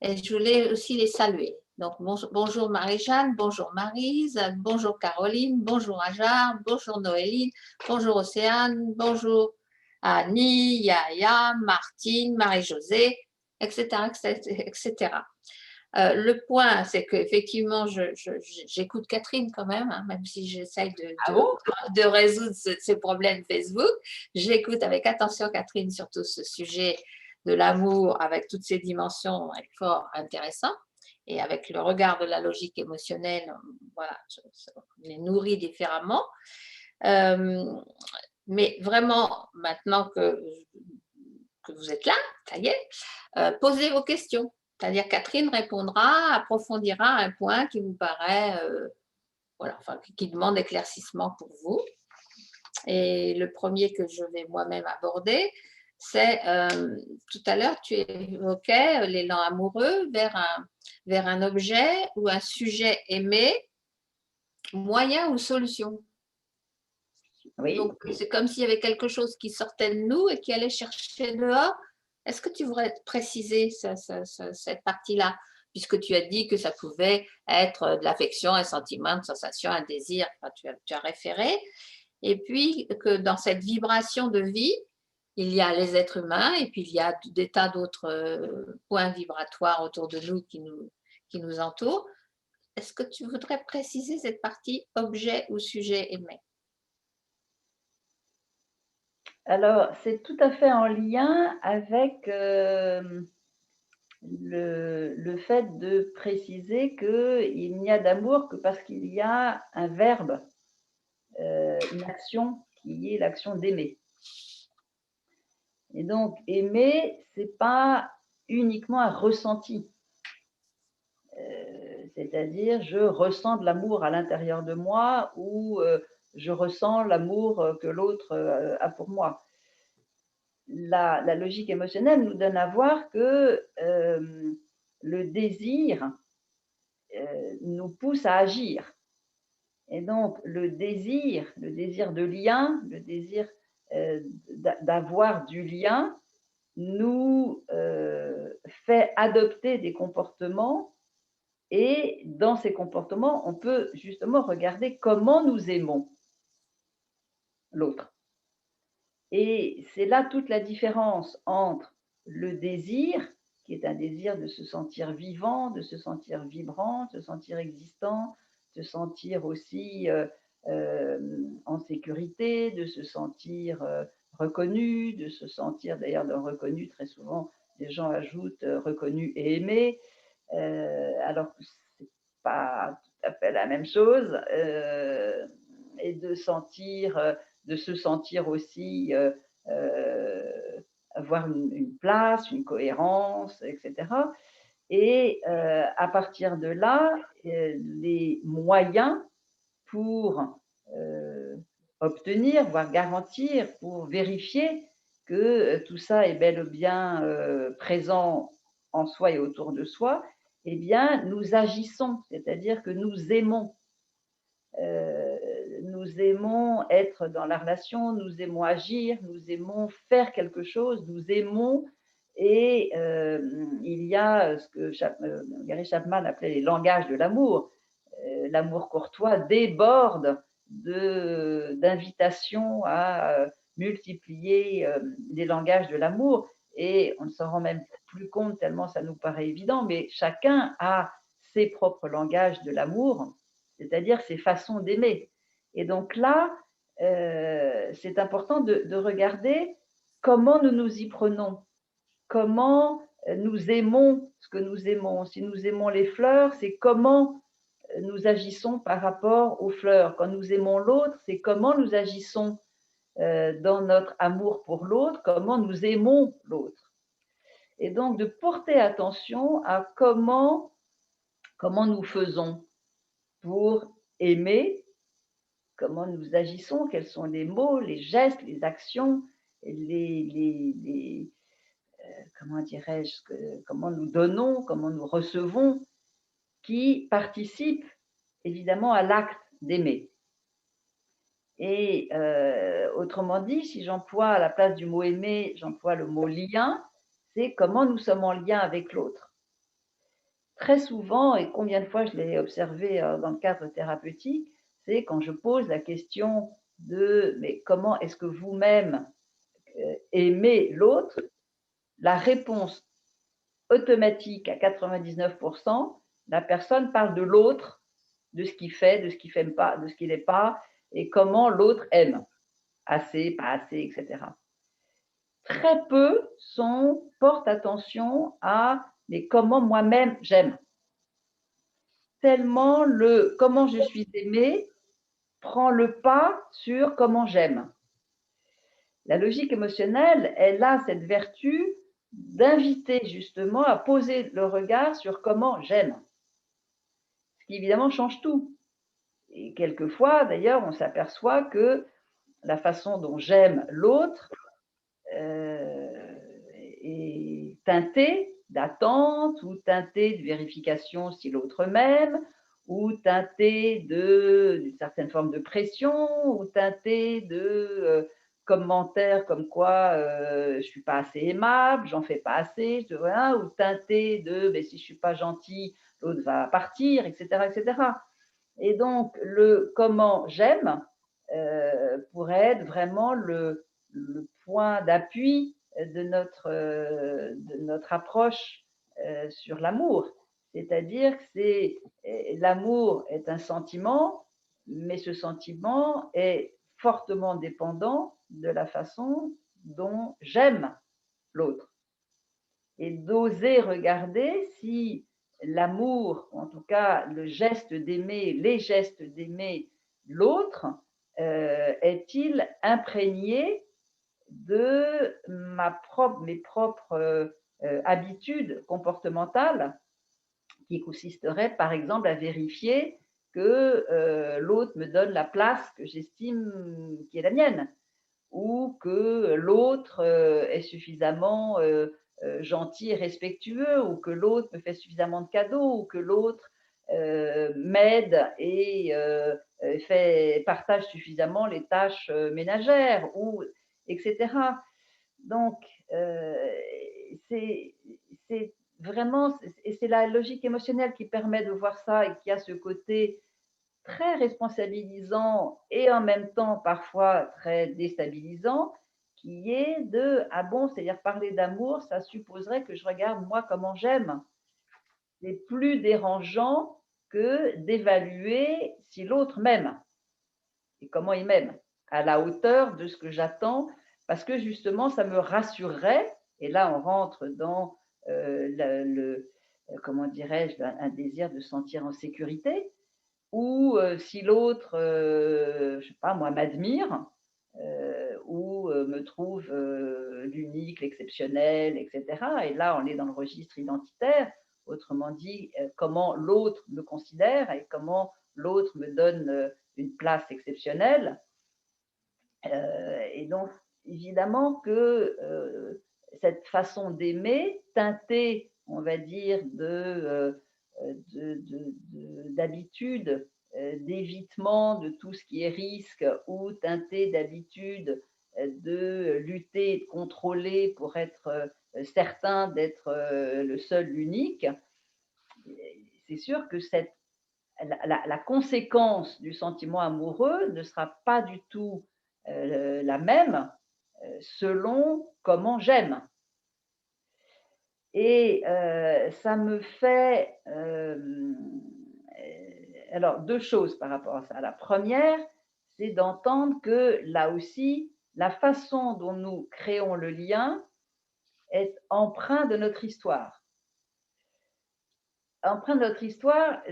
Et je voulais aussi les saluer. Donc, bonjour Marie-Jeanne, bonjour Maryse, bonjour Caroline, bonjour Ajar, bonjour Noéline, bonjour Océane, bonjour Annie, Yaya, Martine, Marie-Josée, etc., etc. Le point, c'est qu'effectivement, j'écoute Catherine quand même, hein, même si j'essaye de résoudre ces problèmes Facebook. J'écoute avec attention Catherine sur tout ce sujet de l'amour, avec toutes ses dimensions fort intéressantes, et avec le regard de la logique émotionnelle, voilà, on est nourri différemment. Mais vraiment, maintenant que vous êtes là, ça y est, posez vos questions. C'est-à-dire Catherine répondra, approfondira un point qui vous paraît, voilà, enfin, qui demande éclaircissement pour vous. Et le premier que je vais moi-même aborder, c'est tout à l'heure, tu évoquais l'élan amoureux vers un objet ou un sujet aimé, moyen ou solution.
Oui.
Donc, c'est comme s'il y avait quelque chose qui sortait de nous et qui allait chercher dehors. Est-ce que tu voudrais préciser cette partie-là, puisque tu as dit que ça pouvait être de l'affection, un sentiment, une sensation, un désir, enfin, tu as référé, et puis que dans cette vibration de vie, il y a les êtres humains et puis il y a des tas d'autres points vibratoires autour de nous qui nous entourent. Est-ce que tu voudrais préciser cette partie objet ou sujet aimé?
Alors, c'est tout à fait en lien avec le fait de préciser qu'il n'y a d'amour que parce qu'il y a un verbe, une action qui est l'action d'aimer. Et donc, aimer, c'est pas uniquement un ressenti. C'est-à-dire, je ressens de l'amour à l'intérieur de moi, ou je ressens l'amour que l'autre a pour moi. La logique émotionnelle nous donne à voir que le désir nous pousse à agir. Et donc, le désir de lien, le désir d'avoir du lien, nous fait adopter des comportements, et dans ces comportements, on peut justement regarder comment nous aimons l'autre. Et c'est là toute la différence entre le désir, qui est un désir de se sentir vivant, de se sentir vibrant, de se sentir existant, de se sentir aussi en sécurité, de se sentir reconnu, de se sentir, d'ailleurs, le reconnu, très souvent, les gens ajoutent reconnu et aimé, alors que ce n'est pas tout à fait la même chose, et de sentir de se sentir aussi avoir une place, une cohérence, etc. Et à partir de là, les moyens pour obtenir, voire garantir, pour vérifier que tout ça est bel et bien présent en soi et autour de soi, eh bien, nous agissons, c'est-à-dire que nous aimons être dans la relation, nous aimons agir, nous aimons faire quelque chose, nous aimons et il y a ce que Gary Chapman appelait les langages de l'amour. L'amour courtois déborde d'invitations à multiplier les langages de l'amour et on ne s'en rend même plus compte tellement ça nous paraît évident, mais chacun a ses propres langages de l'amour, c'est-à-dire ses façons d'aimer. Et donc là, c'est important de regarder comment nous nous y prenons, comment nous aimons ce que nous aimons. Si nous aimons les fleurs, c'est comment nous agissons par rapport aux fleurs. Quand nous aimons l'autre, c'est comment nous agissons dans notre amour pour l'autre, comment nous aimons l'autre. Et donc de porter attention à comment nous faisons pour aimer, comment nous agissons, quels sont les mots, les gestes, les actions, comment dirais-je, comment nous donnons, comment nous recevons, qui participent évidemment à l'acte d'aimer. Et autrement dit, si j'emploie à la place du mot aimer, j'emploie le mot lien, c'est comment nous sommes en lien avec l'autre. Très souvent, et combien de fois je l'ai observé dans le cadre thérapeutique, c'est quand je pose la question de mais comment est-ce que vous-même aimez l'autre, la réponse automatique à 99%, la personne parle de l'autre, de ce qu'il fait, de ce qu'il n'aime pas, de ce qu'il n'est pas, et comment l'autre aime. Assez, pas assez, etc. Très peu portent attention à mais comment moi-même j'aime. Tellement le comment je suis aimée prend le pas sur comment j'aime. La logique émotionnelle, elle a cette vertu d'inviter justement à poser le regard sur comment j'aime. Ce qui évidemment change tout. Et quelquefois, d'ailleurs, on s'aperçoit que la façon dont j'aime l'autre est teintée d'attente ou teintée de vérification si l'autre m'aime ou teintée d'une certaine forme de pression ou teintée de commentaires comme quoi je suis pas assez aimable, j'en fais pas assez, voilà, ou teintée de mais si je suis pas gentil, l'autre va partir, etc., etc. Et donc le comment j'aime pourrait être vraiment le point d'appui de notre approche sur l'amour. C'est-à-dire que l'amour est un sentiment, mais ce sentiment est fortement dépendant de la façon dont j'aime l'autre. Et d'oser regarder si l'amour, en tout cas le geste d'aimer, les gestes d'aimer l'autre, est-il imprégné de mes propres habitudes comportementales qui consisteraient par exemple à vérifier que l'autre me donne la place que j'estime qui est la mienne ou que l'autre est suffisamment gentil et respectueux ou que l'autre me fait suffisamment de cadeaux ou que l'autre m'aide et partage suffisamment les tâches ménagères, ou, etc. Donc, c'est vraiment, et c'est la logique émotionnelle qui permet de voir ça et qui a ce côté très responsabilisant et en même temps parfois très déstabilisant, qui est de ah bon, c'est-à-dire parler d'amour, ça supposerait que je regarde moi comment j'aime. C'est plus dérangeant que d'évaluer si l'autre m'aime et comment il m'aime, à la hauteur de ce que j'attends, parce que justement, ça me rassurerait, et là on rentre dans comment dirais-je, un désir de se sentir en sécurité, ou si l'autre, je sais pas moi, m'admire, où me trouve l'unique, l'exceptionnel, etc. Et là, on est dans le registre identitaire, autrement dit, comment l'autre me considère et comment l'autre me donne une place exceptionnelle. Et donc, évidemment que cette façon d'aimer, teintée, on va dire, d'habitude, d'évitement de tout ce qui est risque, ou teintée d'habitude de lutter et de contrôler pour être certain d'être le seul, l'unique, c'est sûr que la conséquence du sentiment amoureux ne sera pas du tout la même selon comment j'aime. Et ça me fait alors deux choses par rapport à ça. La première, c'est d'entendre que là aussi, la façon dont nous créons le lien est empreinte de notre histoire. Empreinte de notre histoire,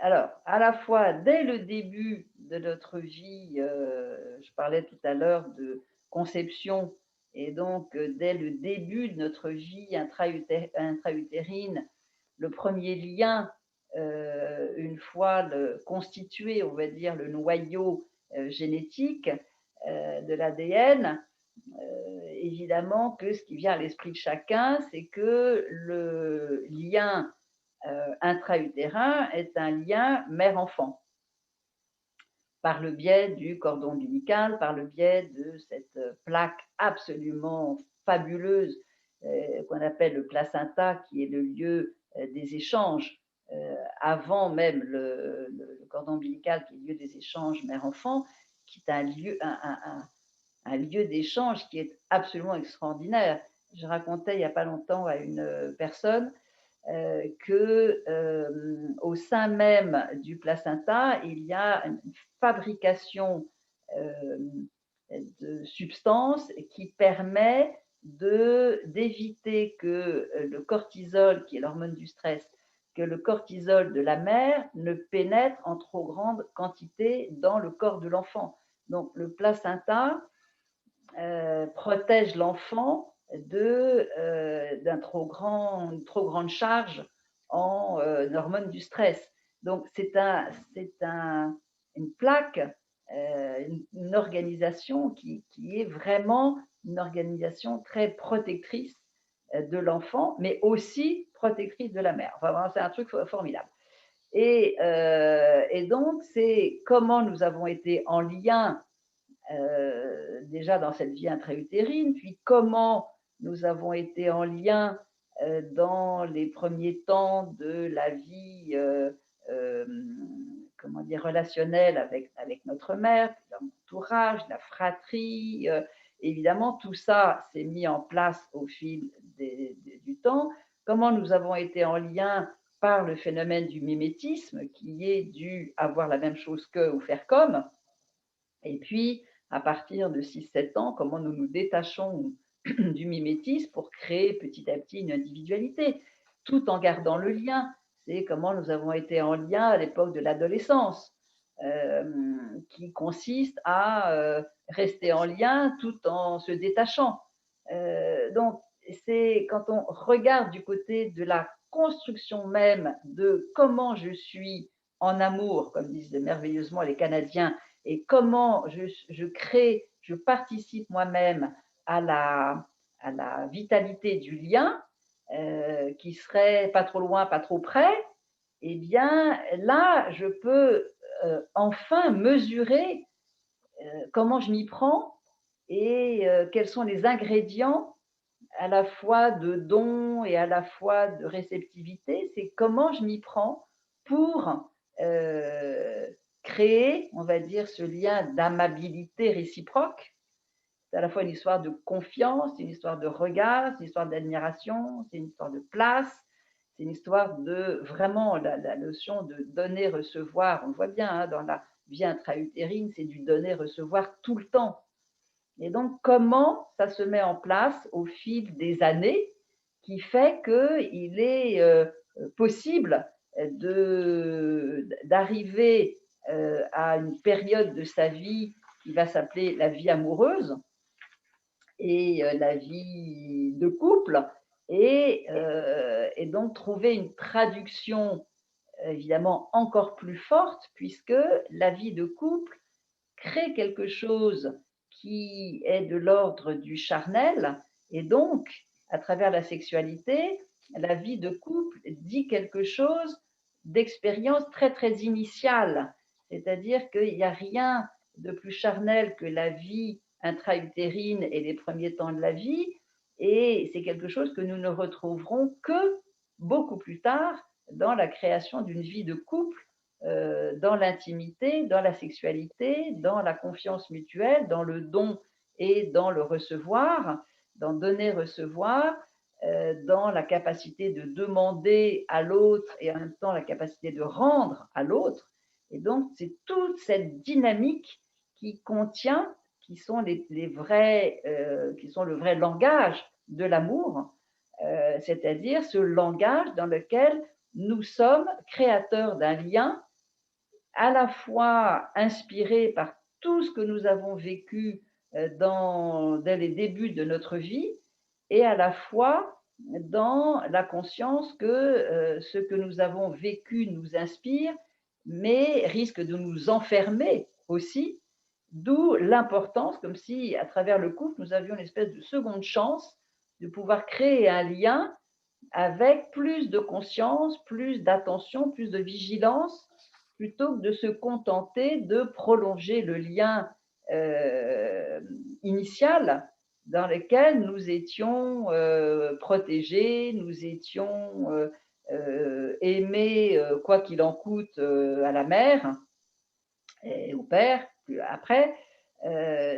alors à la fois dès le début de notre vie, je parlais tout à l'heure de conception, et donc dès le début de notre vie intra-utérine, le premier lien, une fois constitué, on va dire, le noyau génétique de l'ADN, évidemment que ce qui vient à l'esprit de chacun, c'est que le lien intra-utérin est un lien mère-enfant, par le biais du cordon ombilical, par le biais de cette plaque absolument fabuleuse qu'on appelle le placenta, qui est le lieu des échanges, avant même le cordon ombilical, qui est le lieu des échanges mère-enfant, qui est un lieu d'échange qui est absolument extraordinaire. Je racontais il n'y a pas longtemps à une personne que au sein même du placenta, il y a une fabrication de substances qui permet d'éviter que le cortisol, qui est l'hormone du stress, que le cortisol de la mère ne pénètre en trop grande quantité dans le corps de l'enfant. Donc le placenta protège l'enfant d'une trop grande charge en hormones du stress. Donc une plaque, une organisation qui est vraiment une organisation très protectrice de l'enfant, mais aussi protectrice de la mère. Enfin, vraiment, c'est un truc formidable. Et donc, c'est comment nous avons été en lien déjà dans cette vie intra-utérine, puis comment nous avons été en lien dans les premiers temps de la vie comment dire, relationnelle avec notre mère, l'entourage, la fratrie. Évidemment, tout ça s'est mis en place au fil du temps. Comment nous avons été en lien par le phénomène du mimétisme, qui est dû avoir la même chose que ou faire comme. Et puis, à partir de 6-7 ans, comment nous nous détachons du mimétisme pour créer petit à petit une individualité, tout en gardant le lien. C'est comment nous avons été en lien à l'époque de l'adolescence, qui consiste à rester en lien tout en se détachant. Donc, c'est quand on regarde du côté de la construction même de comment je suis en amour, comme disent merveilleusement les Canadiens, et comment je crée, je participe moi-même à la vitalité du lien, qui serait pas trop loin, pas trop près, eh bien là, je peux enfin mesurer comment je m'y prends et quels sont les ingrédients à la fois de don et à la fois de réceptivité. C'est comment je m'y prends pour créer, on va dire, ce lien d'amabilité réciproque. C'est à la fois une histoire de confiance, c'est une histoire de regard, c'est une histoire d'admiration, c'est une histoire de place, c'est une histoire de vraiment la notion de donner-recevoir. On le voit bien dans la vie intra-utérine, c'est du donner-recevoir tout le temps. Et donc, comment ça se met en place au fil des années qui fait qu'il est possible d'arriver à une période de sa vie qui va s'appeler la vie amoureuse et la vie de couple, et donc trouver une traduction évidemment encore plus forte, puisque la vie de couple crée quelque chose qui est de l'ordre du charnel, et donc, à travers la sexualité, la vie de couple dit quelque chose d'expérience très, très initiale. C'est-à-dire qu'il n'y a rien de plus charnel que la vie intra-utérine et les premiers temps de la vie, et c'est quelque chose que nous ne retrouverons que beaucoup plus tard dans la création d'une vie de couple, dans l'intimité, dans la sexualité, dans la confiance mutuelle, dans le don et dans le recevoir, dans donner-recevoir, dans la capacité de demander à l'autre et en même temps la capacité de rendre à l'autre. Et donc, c'est toute cette dynamique qui contient, qui sont les vrais, qui sont le vrai langage de l'amour, c'est-à-dire ce langage dans lequel nous sommes créateurs d'un lien à la fois inspiré par tout ce que nous avons vécu dès les débuts de notre vie, et à la fois dans la conscience que ce que nous avons vécu nous inspire, mais risque de nous enfermer aussi, d'où l'importance, comme si à travers le couple, nous avions une espèce de seconde chance de pouvoir créer un lien avec plus de conscience, plus d'attention, plus de vigilance, plutôt que de se contenter de prolonger le lien initial dans lequel nous étions protégés, nous étions aimés quoi qu'il en coûte à la mère et au père après,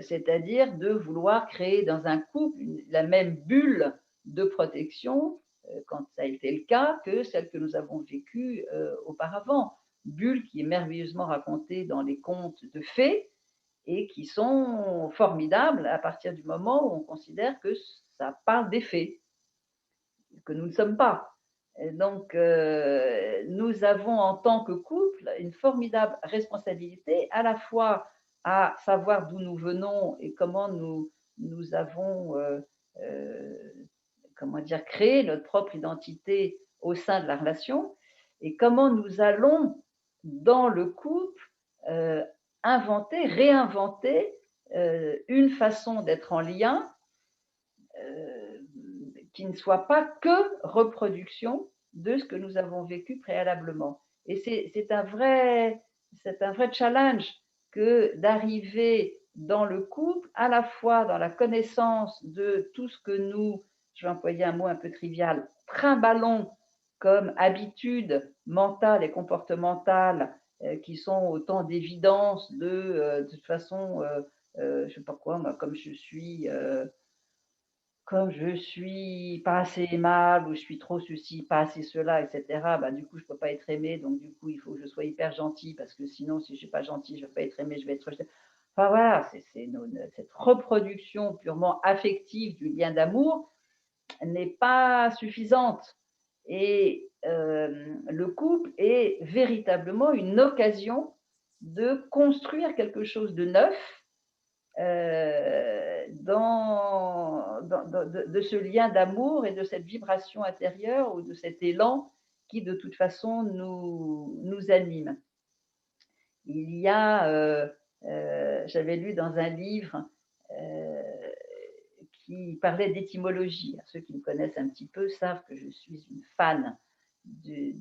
c'est-à-dire de vouloir créer dans un couple la même bulle de protection, quand ça a été le cas, que celle que nous avons vécue auparavant. Bulle qui est merveilleusement racontée dans les contes de fées et qui sont formidables à partir du moment où on considère que ça parle des fées, que nous ne sommes pas. Et donc, nous avons en tant que couple une formidable responsabilité, à la fois à savoir d'où nous venons et comment nous avons comment dire, créé notre propre identité au sein de la relation, et comment nous allons dans le couple inventer, réinventer une façon d'être en lien euh, qui ne soit pas que reproduction de ce que nous avons vécu préalablement. Et c'est un vrai challenge que d'arriver dans le couple, à la fois dans la connaissance de tout ce que nous, je vais employer un mot un peu trivial, trimballons comme habitudes mentales et comportementales qui sont autant d'évidence de toute façon, je ne sais pas quoi, moi, comme je suis pas assez aimable ou je suis trop ceci, pas assez cela, etc., bah, du coup, je ne peux pas être aimée. Donc, du coup, il faut que je sois hyper gentille parce que sinon, si je ne suis pas gentille, je ne vais pas être aimée, je vais être rejetée. Enfin, voilà, cette reproduction purement affective du lien d'amour n'est pas suffisante. Et le couple est véritablement une occasion de construire quelque chose de neuf de ce lien d'amour et de cette vibration intérieure ou de cet élan qui de toute façon nous anime. Il y a, j'avais lu dans un livre qui parlait d'étymologie. Ceux qui me connaissent un petit peu savent que je suis une fan du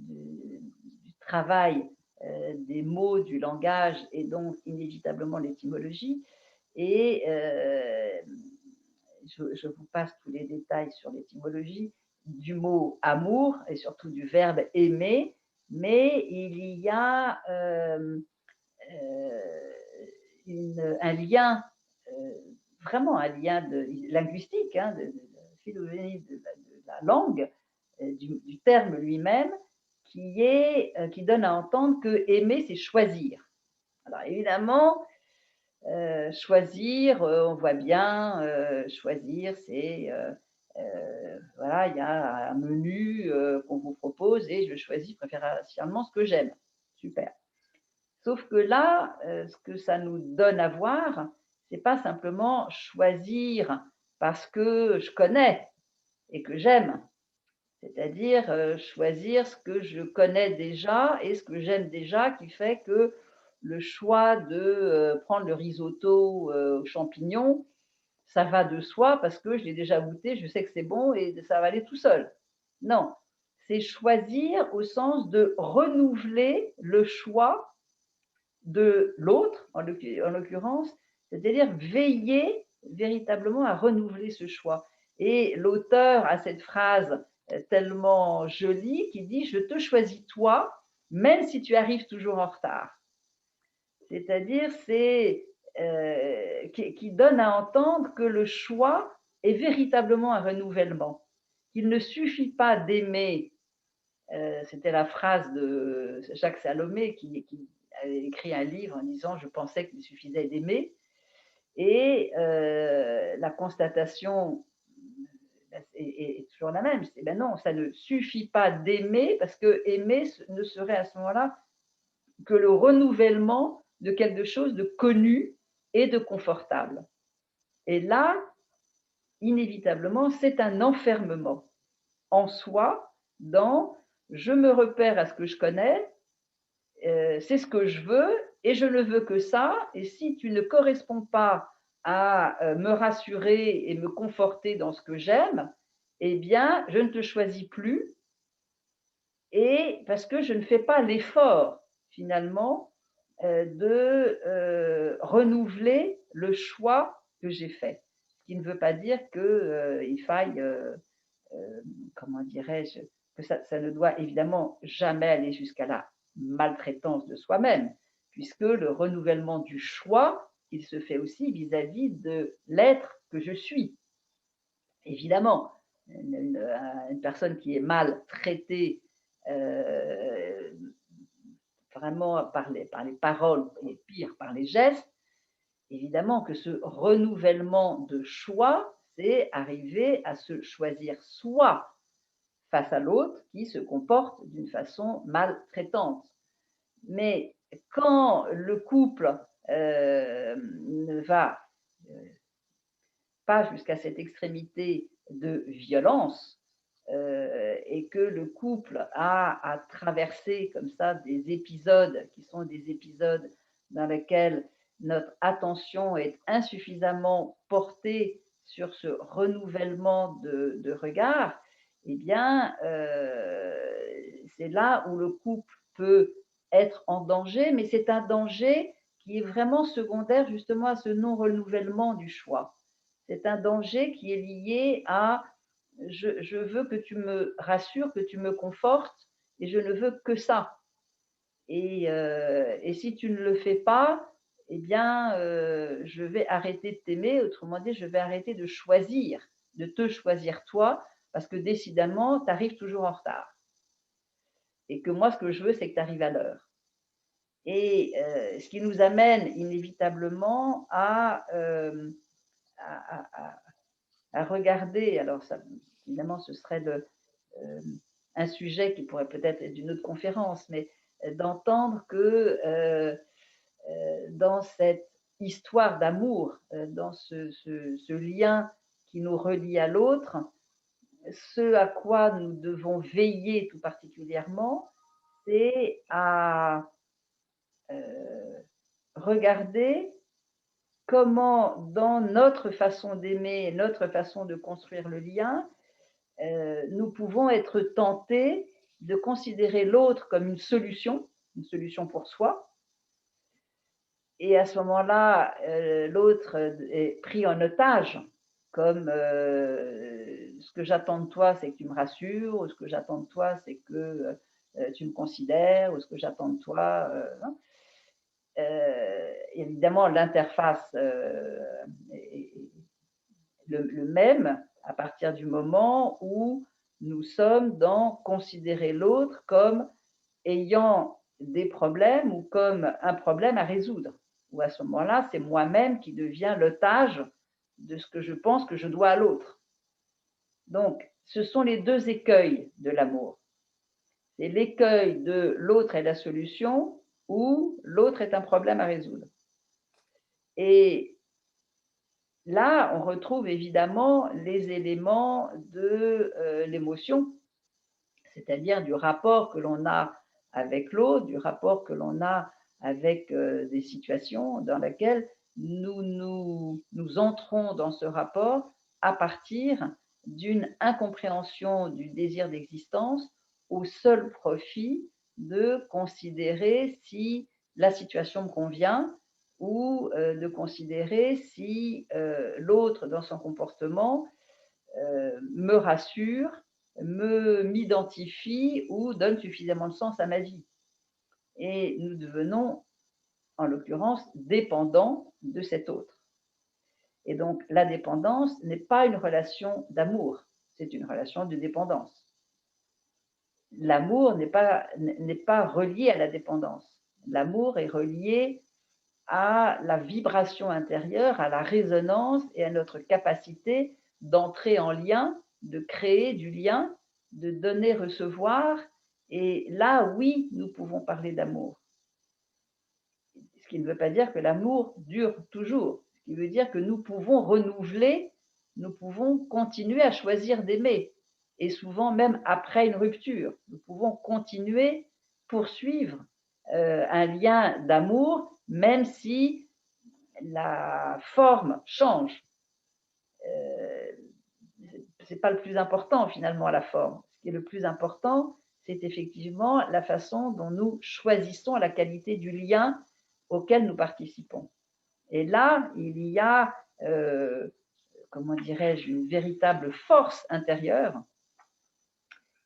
travail des mots, du langage et donc inévitablement l'étymologie. Et je vous passe tous les détails sur l'étymologie du mot amour et surtout du verbe aimer, mais il y a un lien, vraiment un lien linguistique, hein, de philologie de la langue, du terme lui-même, qui donne à entendre que aimer, c'est choisir. Alors évidemment, choisir, on voit bien, choisir, c'est voilà, il y a un menu qu'on vous propose et je choisis préférentiellement ce que j'aime. Super. Sauf que là, ce que ça nous donne à voir, c'est pas simplement choisir parce que je connais et que j'aime. C'est-à-dire, choisir ce que je connais déjà et ce que j'aime déjà qui fait que le choix de, prendre le risotto, aux champignons, ça va de soi parce que je l'ai déjà goûté, je sais que c'est bon et ça va aller tout seul. Non, c'est choisir au sens de renouveler le choix de l'autre, en l'occurrence, c'est-à-dire veiller véritablement à renouveler ce choix. Et l'auteur a cette phrase tellement jolie qui dit: «Je te choisis toi, même si tu arrives toujours en retard». C'est-à-dire, qui donne à entendre que le choix est véritablement un renouvellement, qu'il ne suffit pas d'aimer, c'était la phrase de Jacques Salomé qui avait écrit un livre en disant: «Je pensais qu'il suffisait d'aimer» et la constatation est toujours la même. C'est ben non, ça ne suffit pas d'aimer parce que aimer ne serait à ce moment-là que le renouvellement de quelque chose de connu et de confortable. Et là, inévitablement, c'est un enfermement en soi dans je me repère à ce que je connais, c'est ce que je veux et je ne veux que ça. Et si tu ne corresponds pas à me rassurer et me conforter dans ce que j'aime, eh bien, je ne te choisis plus et parce que je ne fais pas l'effort finalement de renouveler le choix que j'ai fait. Ce qui ne veut pas dire qu'il faille, comment dirais-je, que ça ne doit évidemment jamais aller jusqu'à la maltraitance de soi-même, puisque le renouvellement du choix, il se fait aussi vis-à-vis de l'être que je suis. Évidemment, une personne qui est mal traitée euh, vraiment par les paroles et pire par les gestes, évidemment que ce renouvellement de choix, c'est arriver à se choisir soi face à l'autre qui se comporte d'une façon maltraitante. Mais quand le couple ne va pas jusqu'à cette extrémité de violence et que le couple a à traverser comme ça des épisodes qui sont des épisodes dans lesquels notre attention est insuffisamment portée sur ce renouvellement de regard, eh bien, c'est là où le couple peut être en danger, mais c'est un danger qui est vraiment secondaire justement à ce non-renouvellement du choix. C'est un danger qui est lié à je veux que tu me rassures, que tu me confortes, et je ne veux que ça. Et si tu ne le fais pas, eh bien, je vais arrêter de t'aimer. Autrement dit, je vais arrêter de te choisir toi, parce que décidément, tu arrives toujours en retard. Et que moi, ce que je veux, c'est que tu arrives à l'heure. Et ce qui nous amène inévitablement à regarder, alors ça, évidemment, ce serait euh, un sujet qui pourrait peut-être être d'une autre conférence, mais d'entendre que dans cette histoire d'amour, dans ce lien qui nous relie à l'autre, ce à quoi nous devons veiller tout particulièrement, c'est à regarder comment, dans notre façon d'aimer, notre façon de construire le lien, nous pouvons être tentés de considérer l'autre comme une solution pour soi. Et à ce moment-là, l'autre est pris en otage, comme ce que j'attends de toi, c'est que tu me rassures, ou ce que j'attends de toi, c'est que tu me considères, ou ce que j'attends de toi. Évidemment, l'interface est le même à partir du moment où nous sommes dans considérer l'autre comme ayant des problèmes ou comme un problème à résoudre. Ou à ce moment-là, c'est moi-même qui deviens l'otage de ce que je pense que je dois à l'autre. Donc, ce sont les deux écueils de l'amour. C'est l'écueil de l'autre est la solution ou l'autre est un problème à résoudre. Et là, on retrouve évidemment les éléments de l'émotion, c'est-à-dire du rapport que l'on a avec l'autre, du rapport que l'on a avec des situations dans lesquelles nous entrons dans ce rapport à partir d'une incompréhension du désir d'existence au seul profit de considérer si la situation me convient ou de considérer si l'autre dans son comportement me rassure, m'identifie ou donne suffisamment de sens à ma vie. Et nous devenons, en l'occurrence, dépendants de cet autre. Et donc, la dépendance n'est pas une relation d'amour, c'est une relation de dépendance. L'amour n'est pas relié à la dépendance. L'amour est relié à la vibration intérieure, à la résonance et à notre capacité d'entrer en lien, de créer du lien, de donner, recevoir. Et là, oui, nous pouvons parler d'amour. Ce qui ne veut pas dire que l'amour dure toujours. Ce qui veut dire que nous pouvons renouveler, nous pouvons continuer à choisir d'aimer. Et souvent, même après une rupture, nous pouvons continuer, poursuivre un lien d'amour, même si la forme change. Ce n'est pas le plus important finalement, la forme. Ce qui est le plus important, c'est effectivement la façon dont nous choisissons la qualité du lien auquel nous participons. Et là, il y a, comment dirais-je, une véritable force intérieure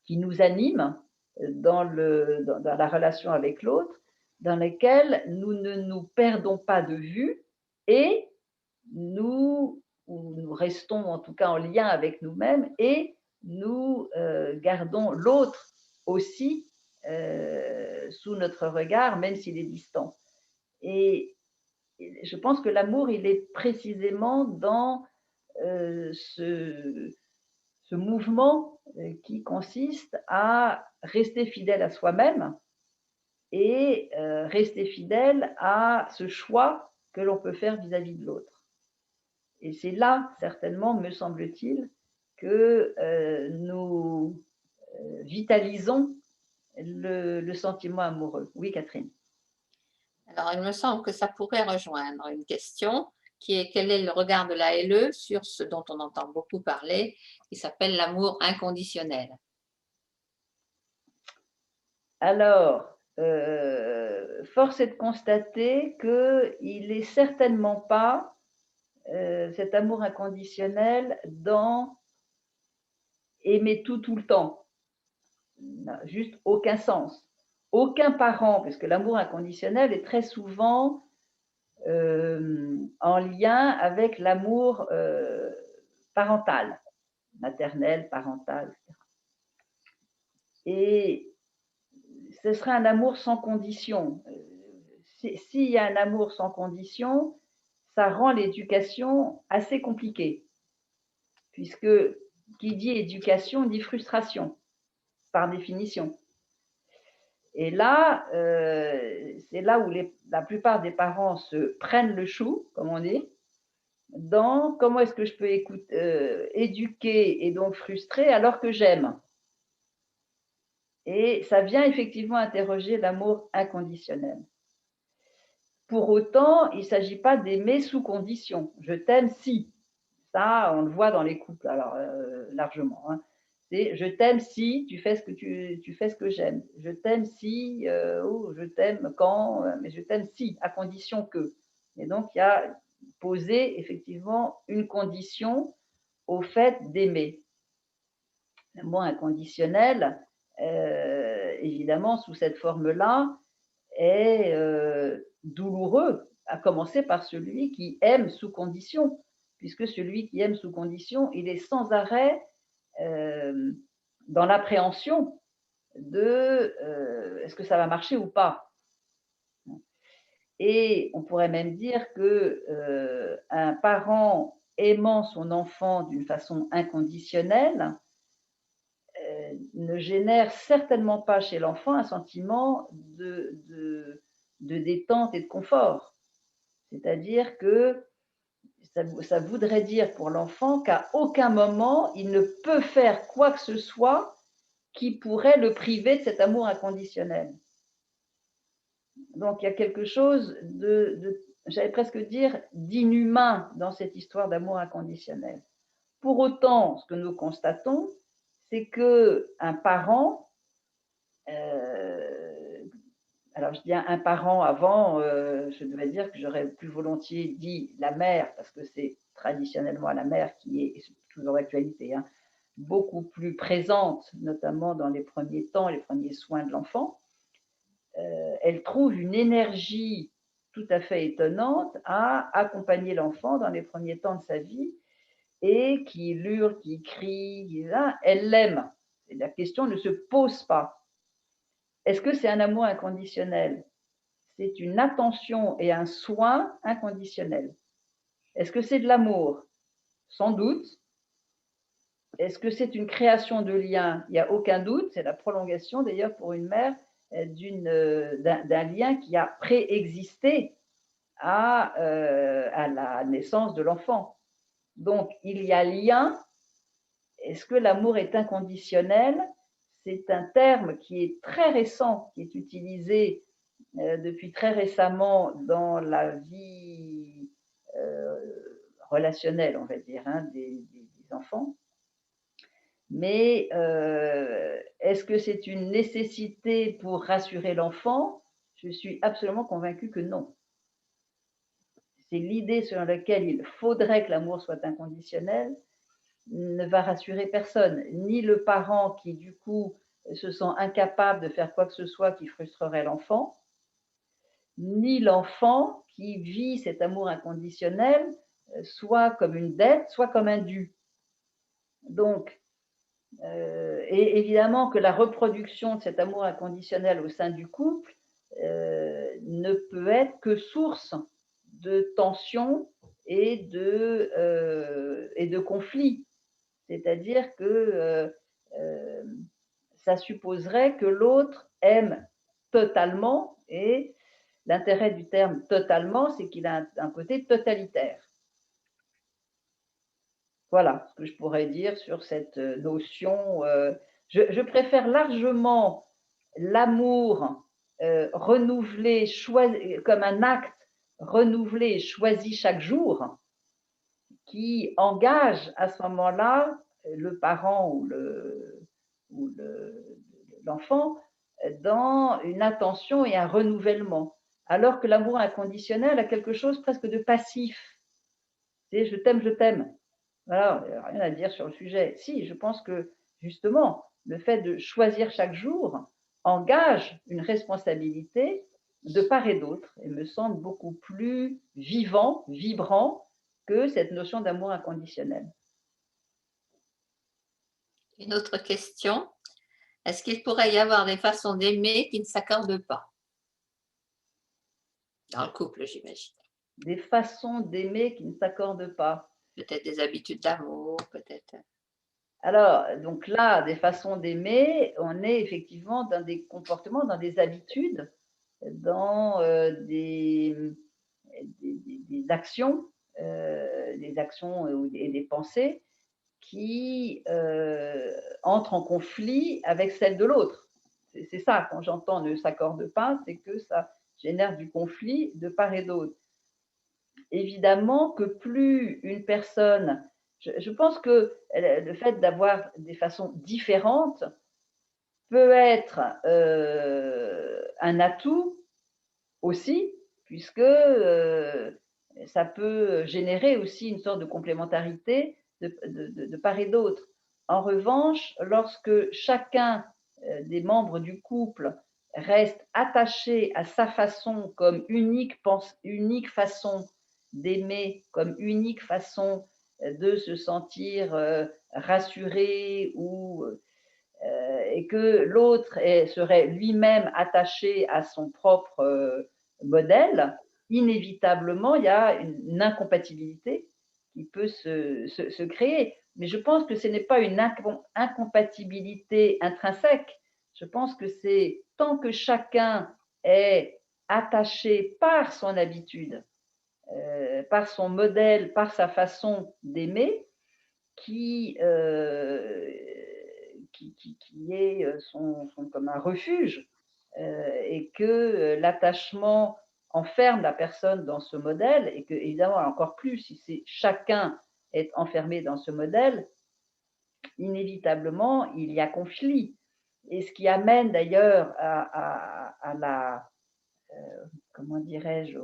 qui nous anime dans la relation avec l'autre, dans laquelle nous ne nous perdons pas de vue et nous restons en tout cas en lien avec nous-mêmes et nous gardons l'autre aussi sous notre regard, même s'il est distant. Et je pense que l'amour, il est précisément dans ce mouvement qui consiste à rester fidèle à soi-même et rester fidèle à ce choix que l'on peut faire vis-à-vis de l'autre. Et c'est là, certainement, me semble-t-il, que nous vitalisons le sentiment amoureux. Oui, Catherine.
Alors, il me semble que ça pourrait rejoindre une question qui est quel est le regard de la LE sur ce dont on entend beaucoup parler, qui s'appelle l'amour inconditionnel.
Alors, force est de constater qu'il n'est certainement pas cet amour inconditionnel dans aimer tout le temps. N'a juste aucun sens. Aucun parent, parce que l'amour inconditionnel est très souvent en lien avec l'amour parental, maternel, parental, etc. Et ce serait un amour sans condition. S'il y a un amour sans condition, ça rend l'éducation assez compliquée, puisque qui dit éducation dit frustration, par définition. Et là, c'est là où la plupart des parents se prennent le chou, comme on dit, dans comment est-ce que je peux éduquer et donc frustrer alors que j'aime. Et ça vient effectivement interroger l'amour inconditionnel. Pour autant, il ne s'agit pas d'aimer sous condition. Je t'aime si. Ça, on le voit dans les couples, alors largement. Hein. C'est je t'aime si tu fais ce que tu fais ce que j'aime. Je t'aime si, oh, je t'aime quand, mais je t'aime si, à condition que. Et donc, il y a posé effectivement une condition au fait d'aimer. L'amour inconditionnel, évidemment, sous cette forme-là, est douloureux, à commencer par celui qui aime sous condition, puisque celui qui aime sous condition, il est sans arrêt dans l'appréhension de est-ce que ça va marcher ou pas. Et on pourrait même dire que un parent aimant son enfant d'une façon inconditionnelle ne génère certainement pas chez l'enfant un sentiment de détente et de confort. C'est-à-dire que ça voudrait dire pour l'enfant qu'à aucun moment, il ne peut faire quoi que ce soit qui pourrait le priver de cet amour inconditionnel. Donc il y a quelque chose j'allais presque dire, d'inhumain dans cette histoire d'amour inconditionnel. Pour autant, ce que nous constatons, c'est qu'un parent, alors je dis un parent avant, je devais dire que j'aurais plus volontiers dit la mère, parce que c'est traditionnellement la mère qui est, et c'est toujours d'actualité, hein, beaucoup plus présente, notamment dans les premiers temps, les premiers soins de l'enfant. Elle trouve une énergie tout à fait étonnante à accompagner l'enfant dans les premiers temps de sa vie, et qui hurle, qui crie, elle l'aime. La question ne se pose pas. Est-ce que c'est un amour inconditionnel? C'est une attention et un soin inconditionnel. Est-ce que c'est de l'amour? Sans doute. Est-ce que c'est une création de lien? Il n'y a aucun doute. C'est la prolongation, d'ailleurs, pour une mère, d'un lien qui a préexisté à la naissance de l'enfant. Donc, il y a lien. Est-ce que l'amour est inconditionnel? C'est un terme qui est très récent, qui est utilisé depuis très récemment dans la vie relationnelle, on va dire, hein, des enfants. Mais est-ce que c'est une nécessité pour rassurer l'enfant? Je suis absolument convaincue que non. C'est l'idée selon laquelle il faudrait que l'amour soit inconditionnel, ne va rassurer personne, ni le parent qui du coup se sent incapable de faire quoi que ce soit qui frustrerait l'enfant, ni l'enfant qui vit cet amour inconditionnel soit comme une dette, soit comme un dû. Donc, et évidemment que la reproduction de cet amour inconditionnel au sein du couple ne peut être que source de tensions et de conflits. C'est-à-dire que ça supposerait que l'autre aime totalement, et l'intérêt du terme totalement, c'est qu'il a un côté totalitaire. Voilà ce que je pourrais dire sur cette notion. Je préfère largement l'amour renouvelé, comme un acte renouvelé et choisi chaque jour, qui engage à ce moment-là le parent ou l'enfant dans une attention et un renouvellement. Alors que l'amour inconditionnel a quelque chose presque de passif. C'est je t'aime, je t'aime. Voilà, rien à dire sur le sujet. Si, je pense que justement, le fait de choisir chaque jour engage une responsabilité de part et d'autre et me semble beaucoup plus vivant, vibrant que cette notion d'amour inconditionnel.
Une autre question, est-ce qu'il pourrait y avoir des façons d'aimer qui ne s'accordent pas? Dans le couple, j'imagine.
Des façons d'aimer qui ne s'accordent pas.
Peut-être des habitudes d'amour, peut-être.
Alors, donc là, des façons d'aimer, on est effectivement dans des comportements, dans des habitudes, dans des actions, et des pensées qui entrent en conflit avec celles de l'autre. C'est ça, quand j'entends ne s'accorde pas, c'est que ça génère du conflit de part et d'autre. Évidemment que plus une personne, je pense que le fait d'avoir des façons différentes peut être un atout aussi, puisque ça peut générer aussi une sorte de complémentarité de part et d'autre. En revanche, lorsque chacun des membres du couple reste attaché à sa façon comme unique façon d'aimer, comme unique façon de se sentir rassuré et que l'autre serait lui-même attaché à son propre modèle, inévitablement, il y a une incompatibilité qui peut se créer. Mais je pense que ce n'est pas une incompatibilité intrinsèque. Je pense que c'est tant que chacun est attaché par son habitude par son modèle, par sa façon d'aimer, qui, qui est comme un refuge, et que l'attachement enferme la personne dans ce modèle, et que, évidemment, encore plus si c'est chacun est enfermé dans ce modèle, inévitablement, il y a conflit. Et ce qui amène d'ailleurs à la, comment dirais-je,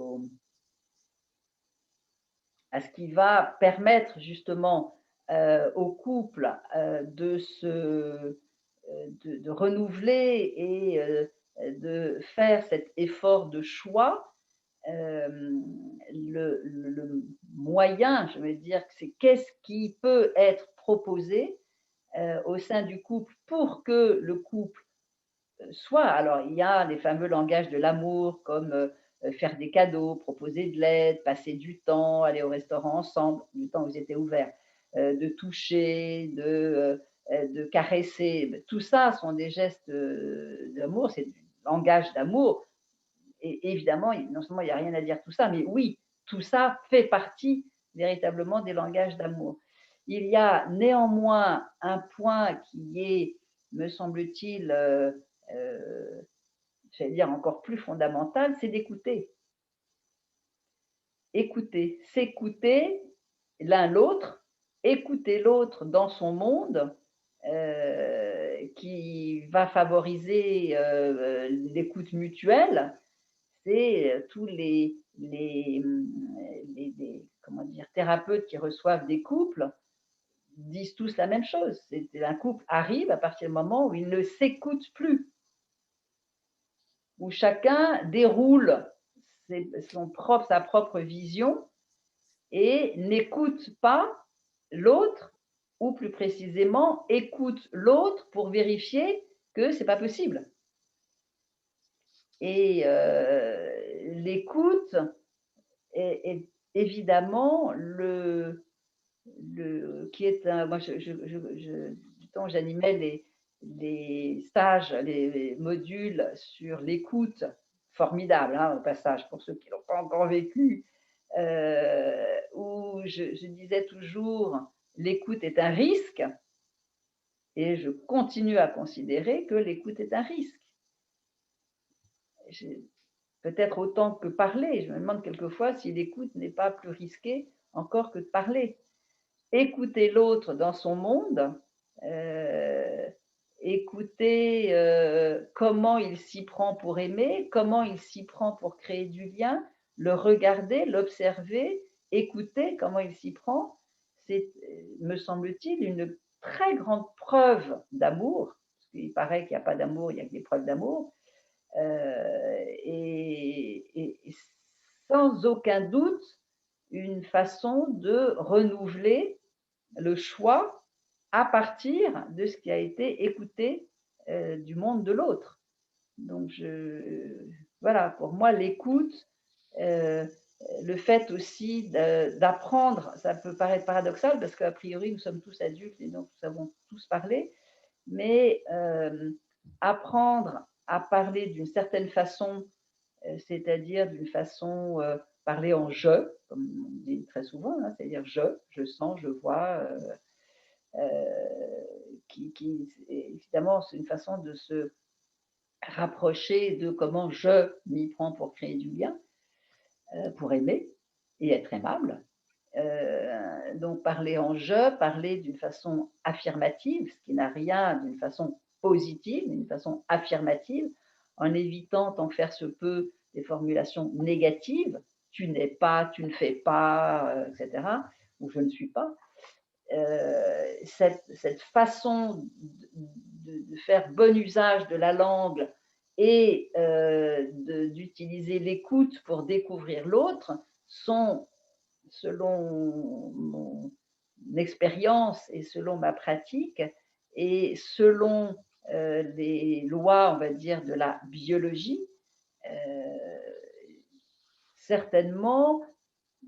à ce qui va permettre justement au couple de renouveler et de faire cet effort de choix. Le moyen, je veux dire, c'est qu'est-ce qui peut être proposé au sein du couple pour que le couple soit, alors il y a les fameux langages de l'amour comme faire des cadeaux, proposer de l'aide, passer du temps, aller au restaurant ensemble, du temps où ils étaient ouverts, de toucher, de caresser. Tout ça sont des gestes d'amour, c'est du langage d'amour. Et évidemment, non seulement il n'y a rien à dire tout ça, mais oui, tout ça fait partie véritablement des langages d'amour. Il y a néanmoins un point qui est, me semble-t-il, j'allais dire encore plus fondamental, c'est d'écouter. Écouter, s'écouter l'un l'autre, écouter l'autre dans son monde, qui va favoriser l'écoute mutuelle. C'est tous comment dire, thérapeutes qui reçoivent des couples disent tous la même chose. Un couple arrive à partir du moment où il ne s'écoute plus, où chacun déroule sa propre vision et n'écoute pas l'autre, ou plus précisément, écoute l'autre pour vérifier que c'est pas possible. Et l'écoute est évidemment qui est un. Moi, du temps, j'animais les stages, les modules sur l'écoute, formidable, hein, au passage, pour ceux qui ne l'ont pas encore vécu, où je disais toujours l'écoute est un risque, et je continue à considérer que l'écoute est un risque. Peut-être autant que parler. Je me demande quelquefois si l'écoute n'est pas plus risquée encore que de parler. Écouter l'autre dans son monde, écouter comment il s'y prend pour aimer, comment il s'y prend pour créer du lien, le regarder, l'observer, écouter comment il s'y prend, c'est, me semble-t-il, une très grande preuve d'amour, parce qu'il paraît qu'il n'y a pas d'amour, il n'y a que des preuves d'amour, et sans aucun doute une façon de renouveler le choix à partir de ce qui a été écouté du monde de l'autre. Donc, voilà, pour moi, l'écoute, le fait aussi d'apprendre, ça peut paraître paradoxal parce qu'a priori, nous sommes tous adultes et donc nous savons tous parler, mais apprendre à parler d'une certaine façon, c'est-à-dire d'une façon parler en je, comme on dit très souvent, hein, c'est-à-dire je sens, je vois, évidemment, c'est une façon de se rapprocher de comment je m'y prends pour créer du lien, pour aimer et être aimable. Donc parler en je, parler d'une façon affirmative, ce qui n'a rien d'une façon positive, mais d'une façon affirmative, en évitant tant faire se peut des formulations négatives, tu n'es pas, tu ne fais pas, etc., ou je ne suis pas. Cette façon de faire bon usage de la langue et d'utiliser l'écoute pour découvrir l'autre sont, selon mon expérience et selon ma pratique et selon les lois, on va dire, de la biologie, certainement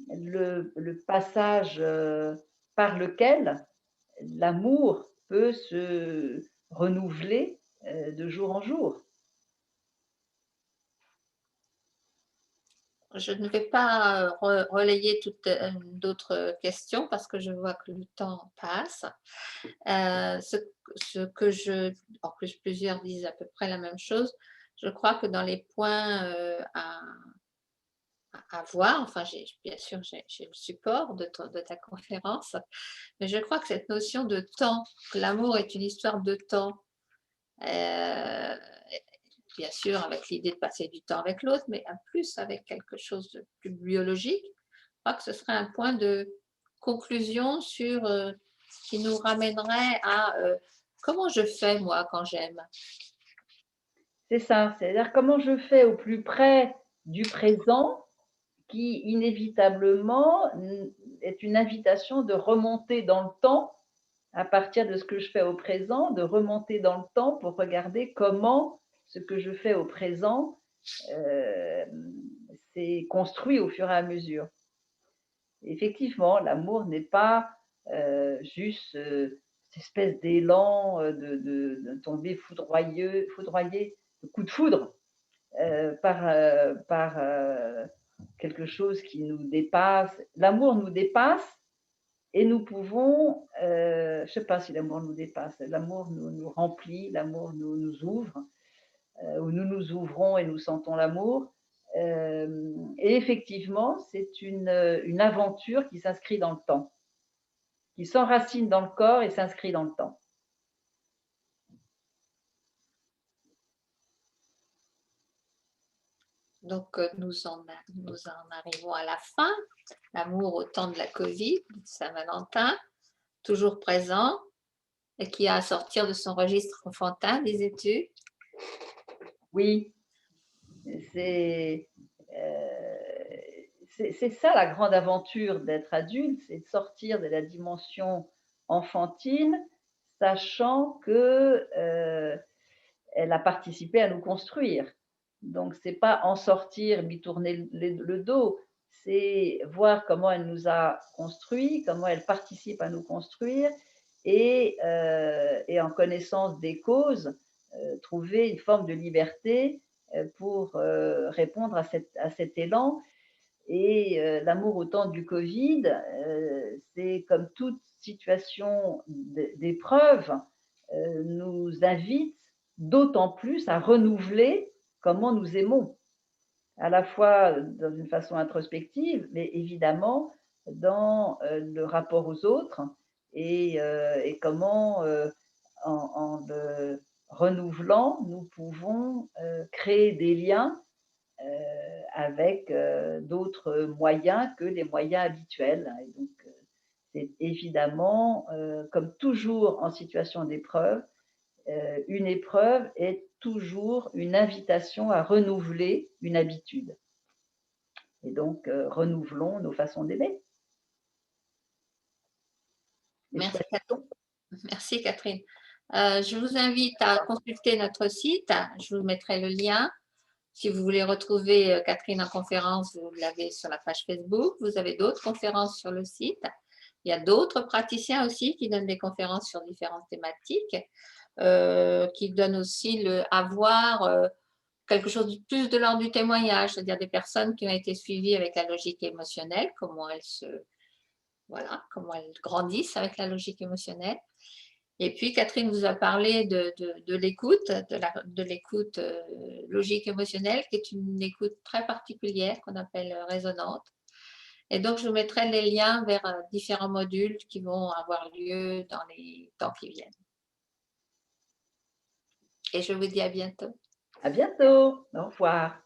le passage par lequel l'amour peut se renouveler de jour en jour.
je ne vais pas relayer toutes d'autres questions parce que je vois que le temps passe. Euh, ce, ce que je, en plus plusieurs disent à peu près la même chose, je crois que dans les points à voir, enfin bien sûr j'ai le support de ta conférence, mais je crois que cette notion de temps, que l'amour est une histoire de temps, euh, bien sûr avec l'idée de passer du temps avec l'autre, mais en plus avec quelque chose de plus biologique, je crois que ce serait un point de conclusion sur ce qui nous ramènerait à comment je fais moi quand j'aime.
C'est ça, c'est-à-dire comment je fais au plus près du présent qui inévitablement est une invitation de remonter dans le temps à partir de ce que je fais au présent, de remonter dans le temps pour regarder comment ce que je fais au présent euh, s'est construit au fur et à mesure. Effectivement, l'amour n'est pas juste cette espèce d'élan de tomber foudroyé, de coup de foudre par quelque chose qui nous dépasse. L'amour nous dépasse et nous pouvons, je ne sais pas si l'amour nous dépasse, l'amour nous remplit, l'amour nous ouvre, où nous nous ouvrons et nous sentons l'amour. Et effectivement, c'est une aventure qui s'inscrit dans le temps, qui s'enracine dans le corps et s'inscrit dans le temps.
Donc nous en arrivons à la fin. L'amour au temps de la Covid, de Saint-Valentin, toujours présent et qui a à sortir de son registre enfantin, disais-tu?
Oui, c'est c'est ça la grande aventure d'être adulte, c'est de sortir de la dimension enfantine, sachant que elle a participé à nous construire. Donc c'est pas en sortir, lui tourner le dos, c'est voir comment elle nous a construit, comment elle participe à nous construire et en connaissance des causes, trouver une forme de liberté pour répondre à cet élan. Et l'amour au temps du Covid, c'est comme toute situation d'épreuve, nous invite d'autant plus à renouveler comment nous aimons, à la fois dans une façon introspective, mais évidemment dans le rapport aux autres et comment, en le renouvelant, nous pouvons créer des liens avec d'autres moyens que les moyens habituels. Et donc, c'est évidemment, comme toujours en situation d'épreuve, une épreuve est toujours une invitation à renouveler une habitude. Et donc, renouvelons nos façons d'aimer.
Merci, merci Catherine. Je vous invite à consulter notre site. Je vous mettrai le lien. Si vous voulez retrouver Catherine en conférence, vous l'avez sur la page Facebook. Vous avez d'autres conférences sur le site. Il y a d'autres praticiens aussi qui donnent des conférences sur différentes thématiques, qui donnent aussi avoir quelque chose de plus de l'ordre du témoignage, c'est-à-dire des personnes qui ont été suivies avec la logique émotionnelle, comment elles grandissent avec la logique émotionnelle. Et puis, Catherine vous a parlé de l'écoute, de l'écoute logique émotionnelle, qui est une écoute très particulière qu'on appelle résonante. Et donc, je vous mettrai les liens vers différents modules qui vont avoir lieu dans les temps qui viennent. Et je vous dis à bientôt.
À bientôt. Au revoir.